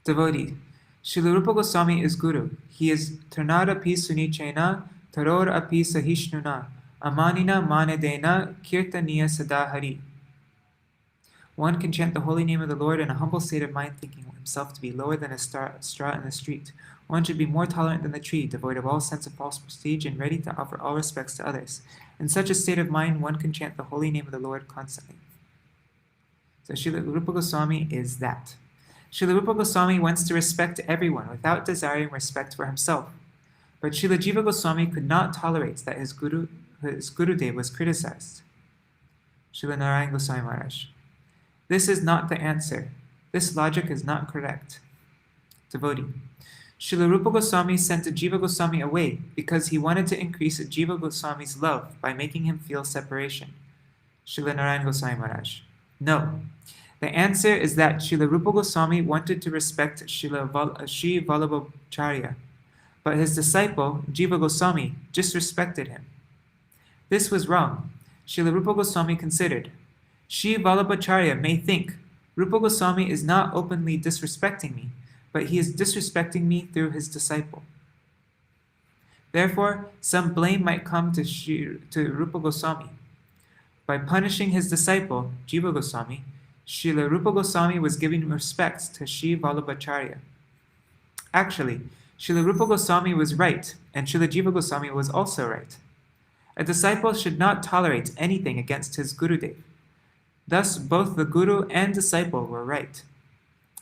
Devotee. Srila Rupa Goswami is Guru. He is Tarnarapi Sunichena, Taror api Sahishnuna, Amanina Manedena, Kirtaniya Sadahari. One can chant the holy name of the Lord in a humble state of mind, thinking himself to be lower than a straw in the street. One should be more tolerant than the tree, devoid of all sense of false prestige, and ready to offer all respects to others. In such a state of mind, one can chant the holy name of the Lord constantly. So Srila Rupa Goswami is that. Srila Rupa Goswami wants to respect everyone without desiring respect for himself. But Srila Jiva Goswami could not tolerate that his Gurudev was criticized. Srila Narayan Goswami Maharaj. This is not the answer. This logic is not correct. Devotee. Srila Rupa Goswami sent Jiva Goswami away because he wanted to increase Jiva Goswami's love by making him feel separation. Srila Narayan Goswami Maharaj. No. The answer is that Srila Rupa Goswami wanted to respect Sri Vallabhacharya, but his disciple, Jiva Goswami, disrespected him. This was wrong. Srila Rupa Goswami considered, Sri Vallabhacharya may think, Rupa Goswami is not openly disrespecting me, but he is disrespecting me through his disciple. Therefore, some blame might come to Rupa Goswami. By punishing his disciple, Jiva Goswami, Srila Rupa Goswami was giving respect to Sri Vallabhacharya. Actually, Srila Rupa Goswami was right, and Srila Jiva Goswami was also right. A disciple should not tolerate anything against his Gurudev. Thus, both the Guru and disciple were right.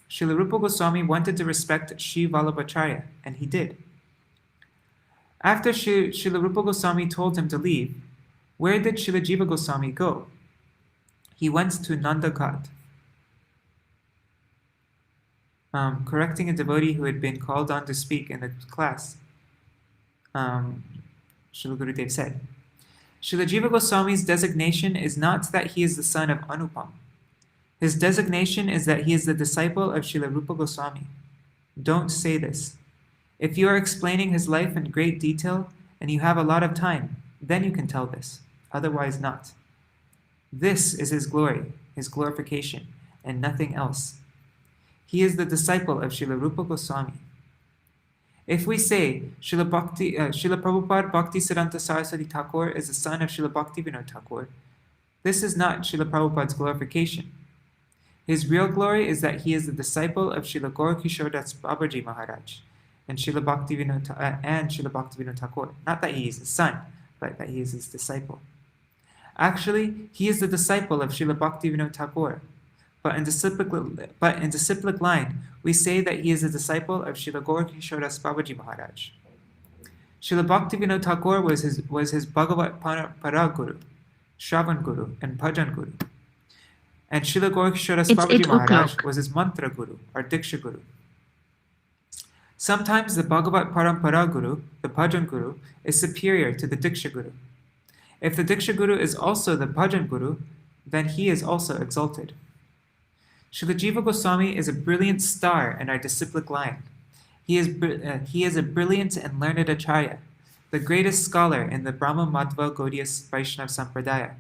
Srila Rupa Goswami wanted to respect Sri Vallabhacharya, and he did. After Srila Rupa Goswami told him to leave, where did Srila Jiva Goswami go? He went to Nanda Ghat. Correcting a devotee who had been called on to speak in the class, Srila Gurudev said, Srila Jiva Goswami's designation is not that he is the son of Anupam. His designation is that he is the disciple of Srila Rupa Goswami. Don't say this. If you are explaining his life in great detail and you have a lot of time, then you can tell this. Otherwise not. This is his glory, his glorification, and nothing else. He is the disciple of Srila Rupa Goswami. If we say Srila Prabhupada Bhaktisiddhanta Saraswati Thakur is the son of Srila Bhaktivinoda Thakur, this is not Srila Prabhupada's glorification. His real glory is that he is the disciple of Srila Gaura Das Babaji Maharaj and Srila Bhaktivinoda Thakur. Not that he is his son, but that he is his disciple. Actually, he is the disciple of Srila Bhaktivinoda Thakur. But in disciplic line, we say that he is a disciple of Srila Gaura Das Babaji Maharaj. Srila Bhaktivinoda Thakur was his Bhagavat Paraguru, Shravan Guru, and Bhajan Guru. And Srila Gaura Das Babaji Maharaj was his Mantra Guru, or Diksha Guru. Sometimes the Bhagavat Parampara Guru, the Bhajan Guru, is superior to the Diksha Guru. If the Diksha Guru is also the Bhajan Guru, then he is also exalted. Srila Jiva Goswami is a brilliant star in our disciplic line. He is a brilliant and learned acharya, the greatest scholar in the Brahma Madhva Gaudiya Vaishnava Sampradaya.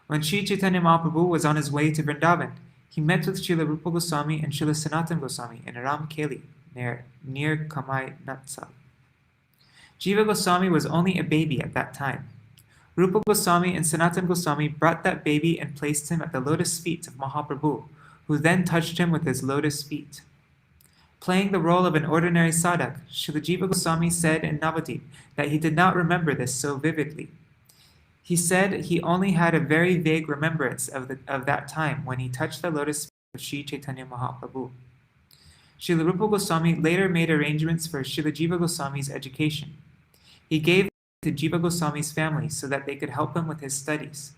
When Sri Chaitanya Mahaprabhu was on his way to Vrindavan, he met with Srila Rupa Goswami and Srila Sanatana Goswami in Ramkeli, near Kamai Natsal. Jiva Goswami was only a baby at that time. Rupa Goswami and Sanatana Goswami brought that baby and placed him at the lotus feet of Mahaprabhu, who then touched him with his lotus feet. Playing the role of an ordinary sadhak, Srila Jiva Goswami said in Navadip that he did not remember this so vividly. He said he only had a very vague remembrance of that time when he touched the lotus feet of Sri Chaitanya Mahaprabhu. Srila Rupa Goswami later made arrangements for Srila Jiva Goswami's education. He gave to Jiva Goswami's family so that they could help him with his studies.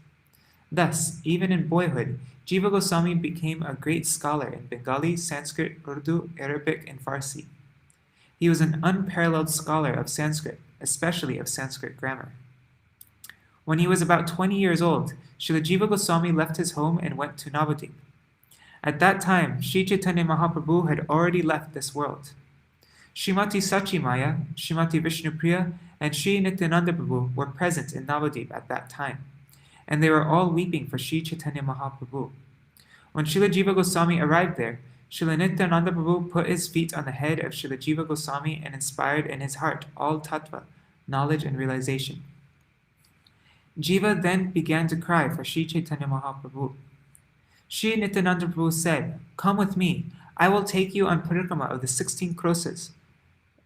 Thus, even in boyhood, Jiva Goswami became a great scholar in Bengali, Sanskrit, Urdu, Arabic, and Farsi. He was an unparalleled scholar of Sanskrit, especially of Sanskrit grammar. When he was about 20 years old, Srila Jiva Goswami left his home and went to Navadip. At that time, Sri Chaitanya Mahaprabhu had already left this world. Srimati Sachimaya, Srimati Vishnupriya, and Sri Nityananda Prabhu were present in Navadip at that time, and they were all weeping for Sri Chaitanya Mahaprabhu. When Srila Jiva Goswami arrived there, Srila Nityananda Prabhu put his feet on the head of Srila Jiva Goswami and inspired in his heart all tattva, knowledge and realization. Jiva then began to cry for Sri Chaitanya Mahaprabhu. Sri Nityananda Prabhu said, "Come with me, I will take you on parikrama of the 16 kroshas,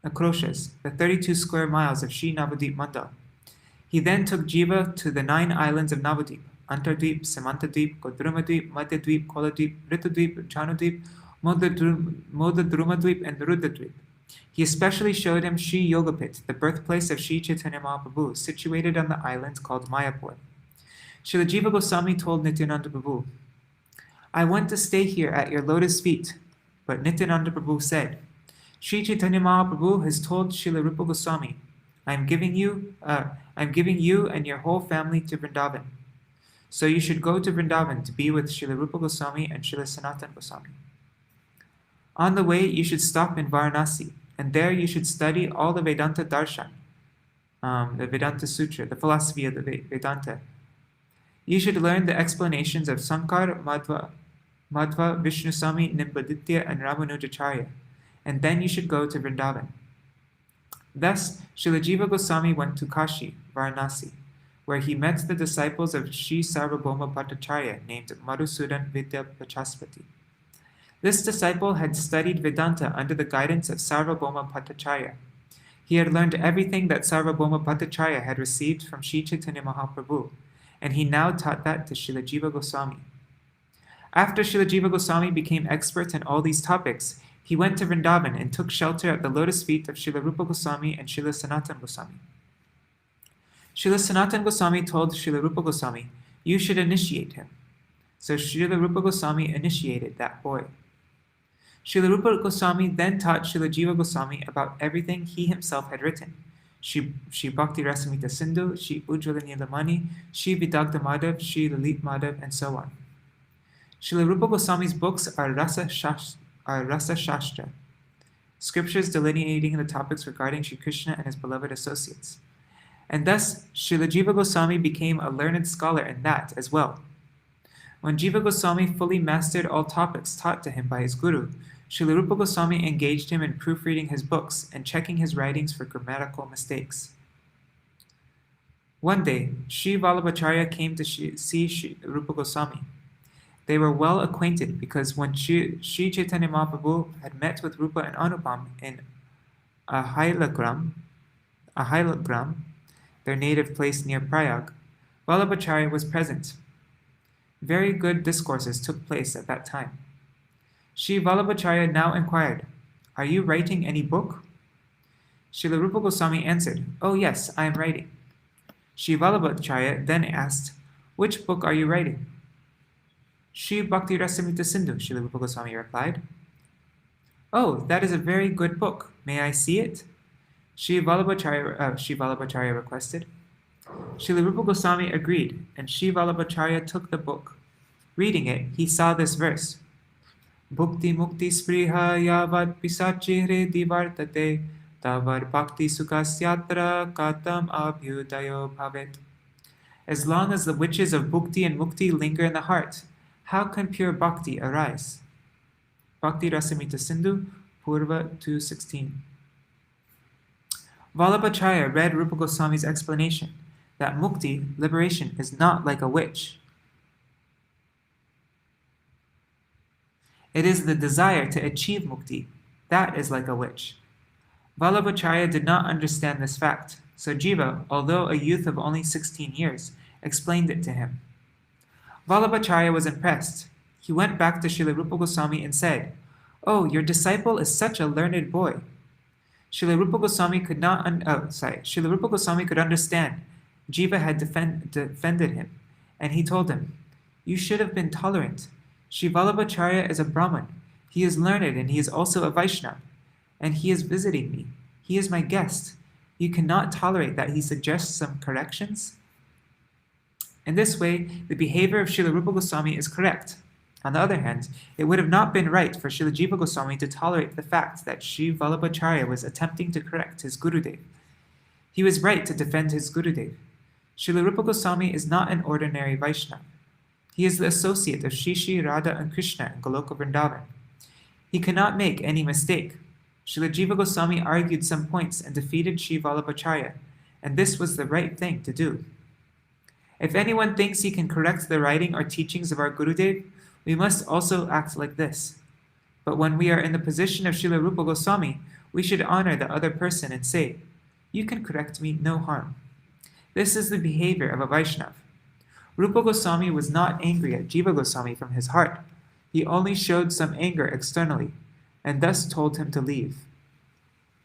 the 32 square miles of Sri Navadip Mandal." He then took Jiva to the 9 islands of Navadip, Antardvip, Samantadvip, Kodrumadvip, Madhyadvip, Koladvip, Ritudvip, Janudvip, Modadrumadvip, and Rudadvip. He especially showed him Sri Yogapit, the birthplace of Sri Chaitanya Mahaprabhu, situated on the island called Mayapur. Srila Jiva Goswami told Nityananda Prabhu, "I want to stay here at your lotus feet." But Nityananda Prabhu said, "Sri Chaitanya Mahaprabhu has told Srila Rupa Goswami, I'm giving you and your whole family to Vrindavan. So you should go to Vrindavan to be with Srila Rupa Goswami and Srila Sanatana Goswami. On the way, you should stop in Varanasi, and there you should study all the Vedanta Darshan, the Vedanta Sutra, the philosophy of the Vedanta. You should learn the explanations of Sankar, Madhva, Vishnusami, Nimbaditya, and Ramanujacharya, and then you should go to Vrindavan." Thus, Srila Jiva Goswami went to Kashi, Varanasi, where he met the disciples of Sri Sarvabhauma Bhattacharya named Madhusudan Vidya Pachaspati. This disciple had studied Vedanta under the guidance of Sarvabhauma Bhattacharya. He had learned everything that Sarvabhauma Bhattacharya had received from Sri Chaitanya Mahaprabhu, and he now taught that to Srila Jiva Goswami. After Srila Jiva Goswami became expert in all these topics, he went to Vrindavan and took shelter at the lotus feet of Srila Rupa Goswami and Srila Sanatana Goswami. Srila Sanatana Goswami told Srila Rupa Goswami, "You should initiate him." So Srila Rupa Goswami initiated that boy. Srila Rupa Goswami then taught Srila Jiva Goswami about everything he himself had written: Shri Bhakti Rasamrita Sindhu, Shri Ujjvala Nilamani, Shri Vidagdha Madhav, Shri Lalit Madhav, and so on. Srila Rupa Goswami's books are Rasa Shastra, scriptures delineating the topics regarding Sri Krishna and his beloved associates. And thus Srila Jiva Goswami became a learned scholar in that as well. When Jiva Goswami fully mastered all topics taught to him by his guru, Srila Rupa Goswami engaged him in proofreading his books and checking his writings for grammatical mistakes. One day, Sri Vallabhacharya came to see Sri Rupa Goswami. They were well acquainted because when Sri Chaitanya Mahaprabhu had met with Rupa and Anupam in Ahailagram, their native place near Prayag, Vallabhacharya was present. Very good discourses took place at that time. Sri Vallabhacharya now inquired, "Are you writing any book?" Srila Rupa Goswami answered, "Oh yes, I am writing." Sri Vallabhacharya then asked, "Which book are you writing?" "Sri Bhakti Rasamrita Sindhu," Srila Rupa Goswami replied. "Oh, that is a very good book. May I see it?" Sri Vallabhacharya requested. Srila Rupa Goswami agreed, and Sri Vallabhacharya took the book. Reading it, he saw this verse: Bhukti mukti spriha yavad pisachi hridi vartate tavar bhakti sukasyatra katam abhyudayo bhavet. As long as the witches of bhukti and mukti linger in the heart, how can pure bhakti arise? Bhakti Rasamrita Sindhu, Purva 2.16. Vallabhacharya read Rupa Goswami's explanation that mukti, liberation, is not like a witch. It is the desire to achieve mukti that is like a witch. Vallabhacharya did not understand this fact, so Jiva, although a youth of only 16 years, explained it to him. Vallabhacharya was impressed. He went back to Srila Rupa Goswami and said, "Oh, your disciple is such a learned boy." Srila Rupa Goswami could understand Jiva had defended him, and he told him, "You should have been tolerant. Sri Vallabhacharya is a Brahman. He is learned and he is also a Vaishnava, and he is visiting me. He is my guest. You cannot tolerate that he suggests some corrections?" In this way, the behavior of Srila Rupa Goswami is correct. On the other hand, it would have not been right for Srila Jiva Goswami to tolerate the fact that Sri Vallabhacharya was attempting to correct his Gurudev. He was right to defend his Gurudev. Srila Rupa Goswami is not an ordinary Vaishnava. He is the associate of Shri Radha and Krishna in Goloka Vrindavan. He cannot make any mistake. Srila Jiva Goswami argued some points and defeated Sri Vallabhacharya, and this was the right thing to do. If anyone thinks he can correct the writing or teachings of our Gurudev, we must also act like this. But when we are in the position of Srila Rupa Goswami, we should honor the other person and say, "You can correct me, no harm." This is the behavior of a Vaishnava. Rupa Goswami was not angry at Jiva Goswami from his heart. He only showed some anger externally, and thus told him to leave.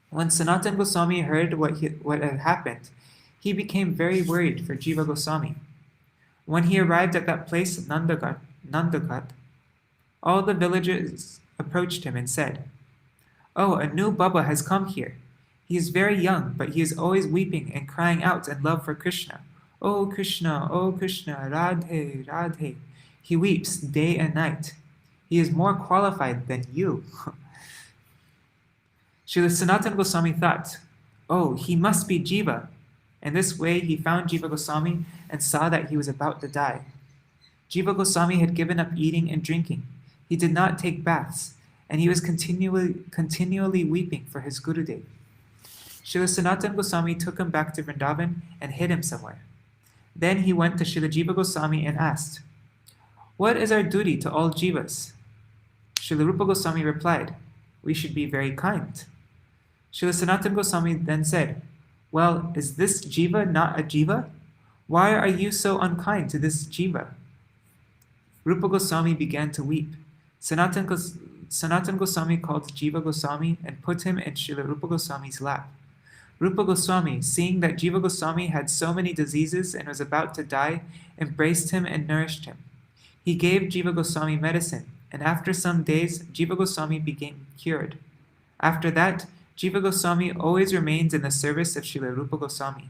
When Sanatana Goswami heard what had happened, he became very worried for Jiva Goswami. When he arrived at that place, Nandagat, all the villagers approached him and said, "Oh, a new Baba has come here. He is very young, but he is always weeping and crying out in love for Krishna. Oh Krishna, Radhe, Radhe." He weeps day and night. He is more qualified than you. Srila Sanatana Goswami thought, "Oh, he must be Jiva." In this way, he found Jiva Goswami and saw that he was about to die. Jiva Goswami had given up eating and drinking. He did not take baths, and he was continually weeping for his Gurudev. Srila Sanatana Goswami took him back to Vrindavan and hid him somewhere. Then he went to Srila Jiva Goswami and asked, "What is our duty to all Jivas?" Srila Rupa Goswami replied, "We should be very kind." Srila Sanatana Goswami then said, "Well, is this Jiva not a Jiva? Why are you so unkind to this Jiva?" Rupa Goswami began to weep. Sanatana Goswami called Jiva Goswami and put him in Srila Rupa Goswami's lap. Rupa Goswami, seeing that Jiva Goswami had so many diseases and was about to die, embraced him and nourished him. He gave Jiva Goswami medicine, and after some days, Jiva Goswami became cured. After that, Jiva Goswami always remained in the service of Srila Rupa Goswami.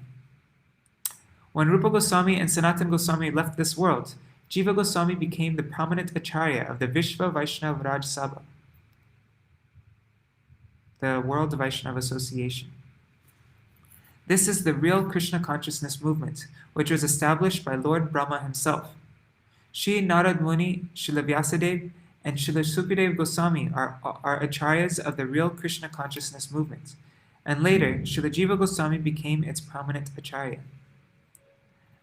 When Rupa Goswami and Sanatana Goswami left this world, Jiva Goswami became the prominent Acharya of the Vishva Vaishnava Raj Sabha, the World Vaishnava Association. This is the real Krishna consciousness movement, which was established by Lord Brahma himself. Shri Narad Muni, Srila Vyasadeva, and Srila Jiva Gosvami are acharyas of the real Krishna consciousness movement, and later Srila Jiva Gosvami became its prominent acharya.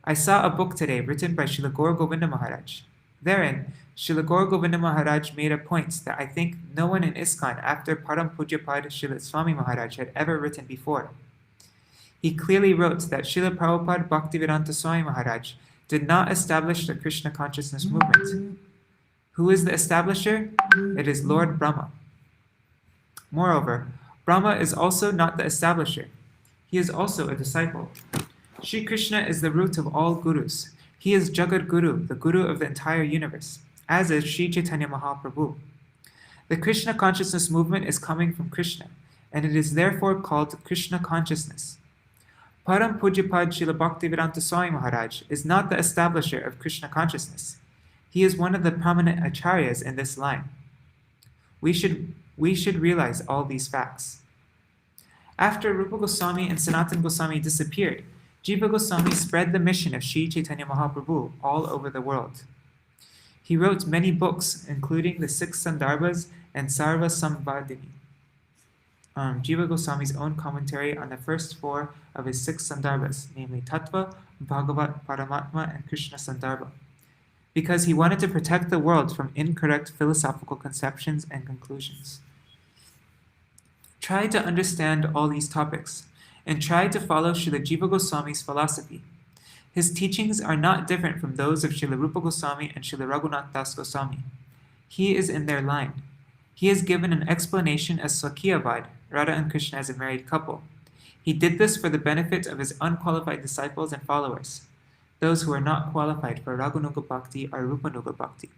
I saw a book today written by Srila Gaur Govinda Maharaj. Therein, Srila Gaur Govinda Maharaj made a point that I think no one in ISKCON after Param Pujyapad Srila Swami Maharaj had ever written before. He clearly wrote that Srila Prabhupada Bhaktivedanta Swami Maharaj did not establish the Krishna consciousness movement. Who is the establisher? It is Lord Brahma. Moreover, Brahma is also not the establisher. He is also a disciple. Shri Krishna is the root of all gurus. He is Jagat Guru, the guru of the entire universe, as is Sri Chaitanya Mahaprabhu. The Krishna consciousness movement is coming from Krishna, and it is therefore called Krishna consciousness. Param Pujyapad Srila Bhaktivedanta Swami Maharaj is not the establisher of Krishna consciousness. He is one of the prominent acharyas in this line. We should realize all these facts. After Rupa Goswami and Sanatana Goswami disappeared, Jiva Goswami spread the mission of Sri Chaitanya Mahaprabhu all over the world. He wrote many books, including the 6 Sandarbhas and Sarva Samvadini. Jiva Goswami's own commentary on the first 4 of his 6 Sandarbhas, namely Tattva, Bhagavat, Paramatma, and Krishna Sandarbha, because he wanted to protect the world from incorrect philosophical conceptions and conclusions. Try to understand all these topics, and try to follow Srila Jiva Goswami's philosophy. His teachings are not different from those of Srila Rupa Goswami and Srila Raghunath Das Goswami. He is in their line. He has given an explanation as Swakiyavad, Radha and Krishna as a married couple. He did this for the benefit of his unqualified disciples and followers, those who are not qualified for Raghunuga Bhakti or Rupanuga Bhakti.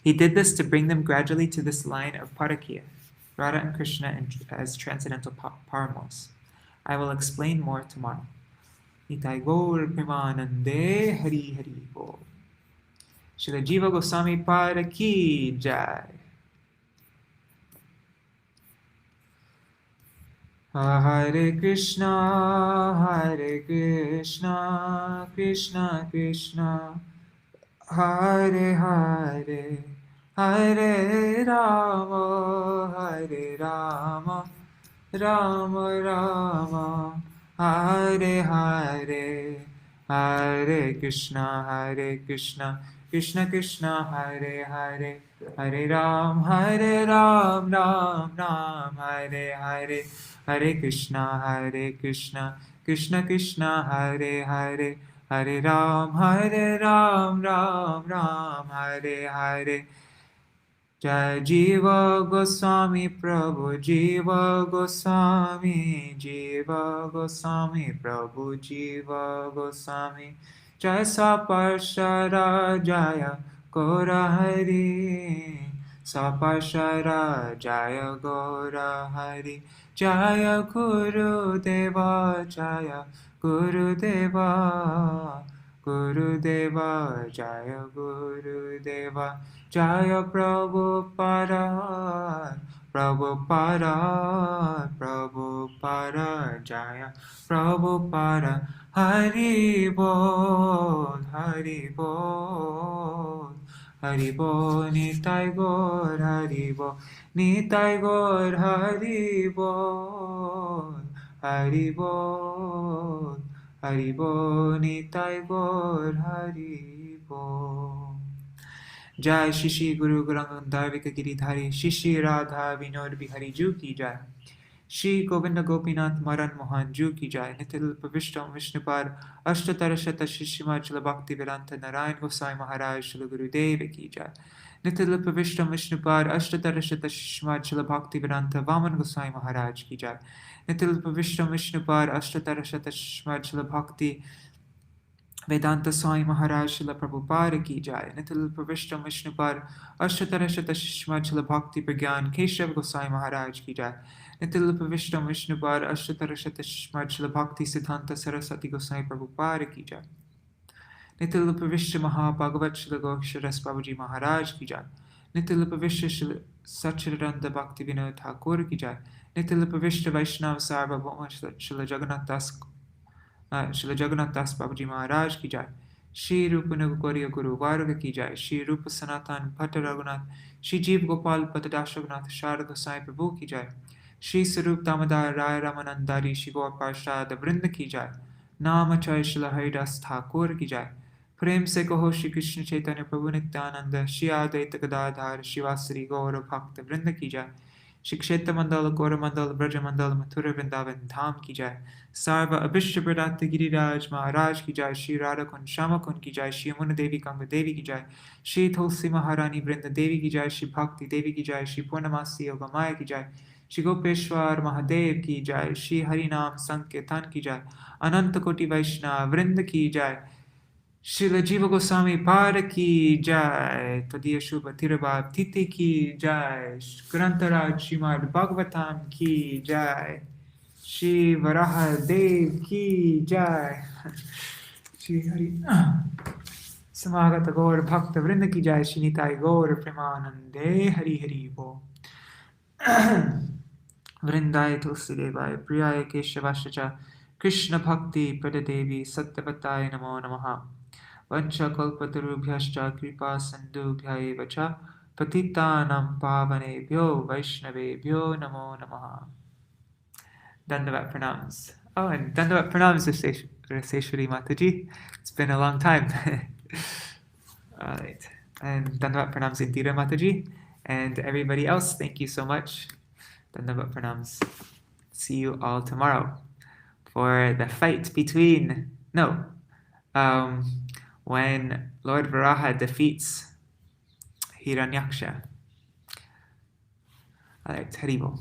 He did this to bring them gradually to this line of Parakya, Radha and Krishna as transcendental paramos. I will explain more tomorrow. Nitai Gaur Premanande Hari Hari Bol. Srila Jiva Goswami Pada Ki Jai. Hare Krishna, Krishna Krishna, Hare Hare, Hare Rama, Rama Rama, Hare Hare, Hare Krishna, Krishna Krishna, Hare Hare, Hare Ram, Ram Ram, Hare Hare, Hare Krishna, Krishna Krishna, Hare Hare, Hare Ram, Ram Ram, Hare Hare. Jai Jiva Goswami Prabhu, Jiva Goswami, Jiva Goswami Prabhu, Jiva Goswami. Jai Saparshara Jaya Gora Hari, Saparshara Jaya Gora Hari, Jaya Gurudeva, Jaya Gurudeva, Gurudeva, Jaya Gurudeva, Jaya Prabhupada, Prabhupada, Prabhupada, Jaya Prabhupada, Hari Bol, Hari Bol, Hari Bol, Nitai Gaur, Hari Bol, Nitai Gaur, Hari Bol, Hari Bol, Hari Bol, Nitai Gaur, Hari Bol. Jai Shishi Guru Gurangandar Giridhari, Shishi Radha Vinod Bihari Ju Ki Jai. Shri Govinda Gopinath Maran Mohan Ju Ki Jai. Nitil Pavishtam Vishnupad Ashtatarashata Shishimad Bhakti Vedanta Narayan Gosai Maharaj Srila Gurudeva Ki Jai. Nitil Pavishtam Vishnupad Ashtatarashata Shishimad Bhakti Vedanta Vaman Gosai Maharaj Ki Jai. Nitil Pavishtam Vishnupad Ashtatarashata Shishimad Bhakti Vedanta Swami Maharaj Srila Prabhupada Ki Jai. Nitil Pravishtam Vishnupad Ashtatarashata Shishmad Bhakti Pragyan Keshav Gosai Maharaj Ki Jai. Nitil Pravishtam Vishnupad Ashtatarashata Shishmad Bhakti Siddhanta Saraswati Gosai Prabhupada Ki Jai. Nitil Pravishta Maha-Bhagavat Srila Goksharas Babaji Maharaj Ki Jai. Nitil Pravishta Sachiranda Bhakti Vinod Thakur Ki Jai. Nitil Pravishta Vaishnava Sarva Bhoma Srila Jagannath Das Srila Jagannath Das Babaji Maharaj ki jai. Shri Rupa Nagakoriya Guru Varga ki jai. Shri Rupa Sanatan Bhatta Raghunath. Shri Jiva Gopal Patadash Raghunath Sharada Gosai Prabhu ki jai. Shri Sarup Damodar Rai Ramanandari Shri Gaur Parshad Vrinda ki jai. Nama Chai Srila Haridas Thakur ki jai. प्रेम से कहो श्री कृष्ण चैतन्य प्रभु नित्यानंद श्री अद्वैत गदाधर शिवाश्री गौर भक्त वृंद की जय. श्री क्षेत्र मंडल गौर मंडल ब्रज मंडल मथुरा वृंदावन धाम की जय. सर्व अभिष्ट प्रदात गिरिराज महाराज की जय. श्री राधा कुंड श्याम कुंड की जय. श्री यमुना देवी गंगा देवी की जय. श्री तुलसी महारानी वृंद देवी की जय. श्री भक्ति देवी की जय. श्री पूर्णमासी योगमाया की जय. श्री गोपेश्वर महादेव की जय. श्री हरिनाम संकीर्तन की जय. अनंत कोटि वैष्णव वृंद की जय. Srila Jiva Gosvami Pada ki jai. Tadiya Shubha Tirabhav Titi ki jai. Grantaraj Śrīmad-Bhāgavatam ki jai. Shri Varaha-deva ki jai. Shri Hari Samagata Gaur Bhakta Vrinda ki jai. Shri Nitai Gaur Premanande Hari Hari Bo. Vrindaya Tulsi Devaya Priyaya Keshavashacha Krishna Bhakti Pradadevi Satyavatai Namo Namaha. Vancha kalpatarubhyascha kripa sandubhya eva cha patitanam pavanebhyo vaishnavebhyo namo namaha. Dandavat pranams. Oh, and Dandavat pranams Seshwari Mataji. It's been a long time. Alright. And Dandavat pranams Indira Mataji. And everybody else, thank you so much. Dandavat pranams. See you all tomorrow for the fight between... when Lord Varaha defeats Hiranyakṣa. Alright, Haribol.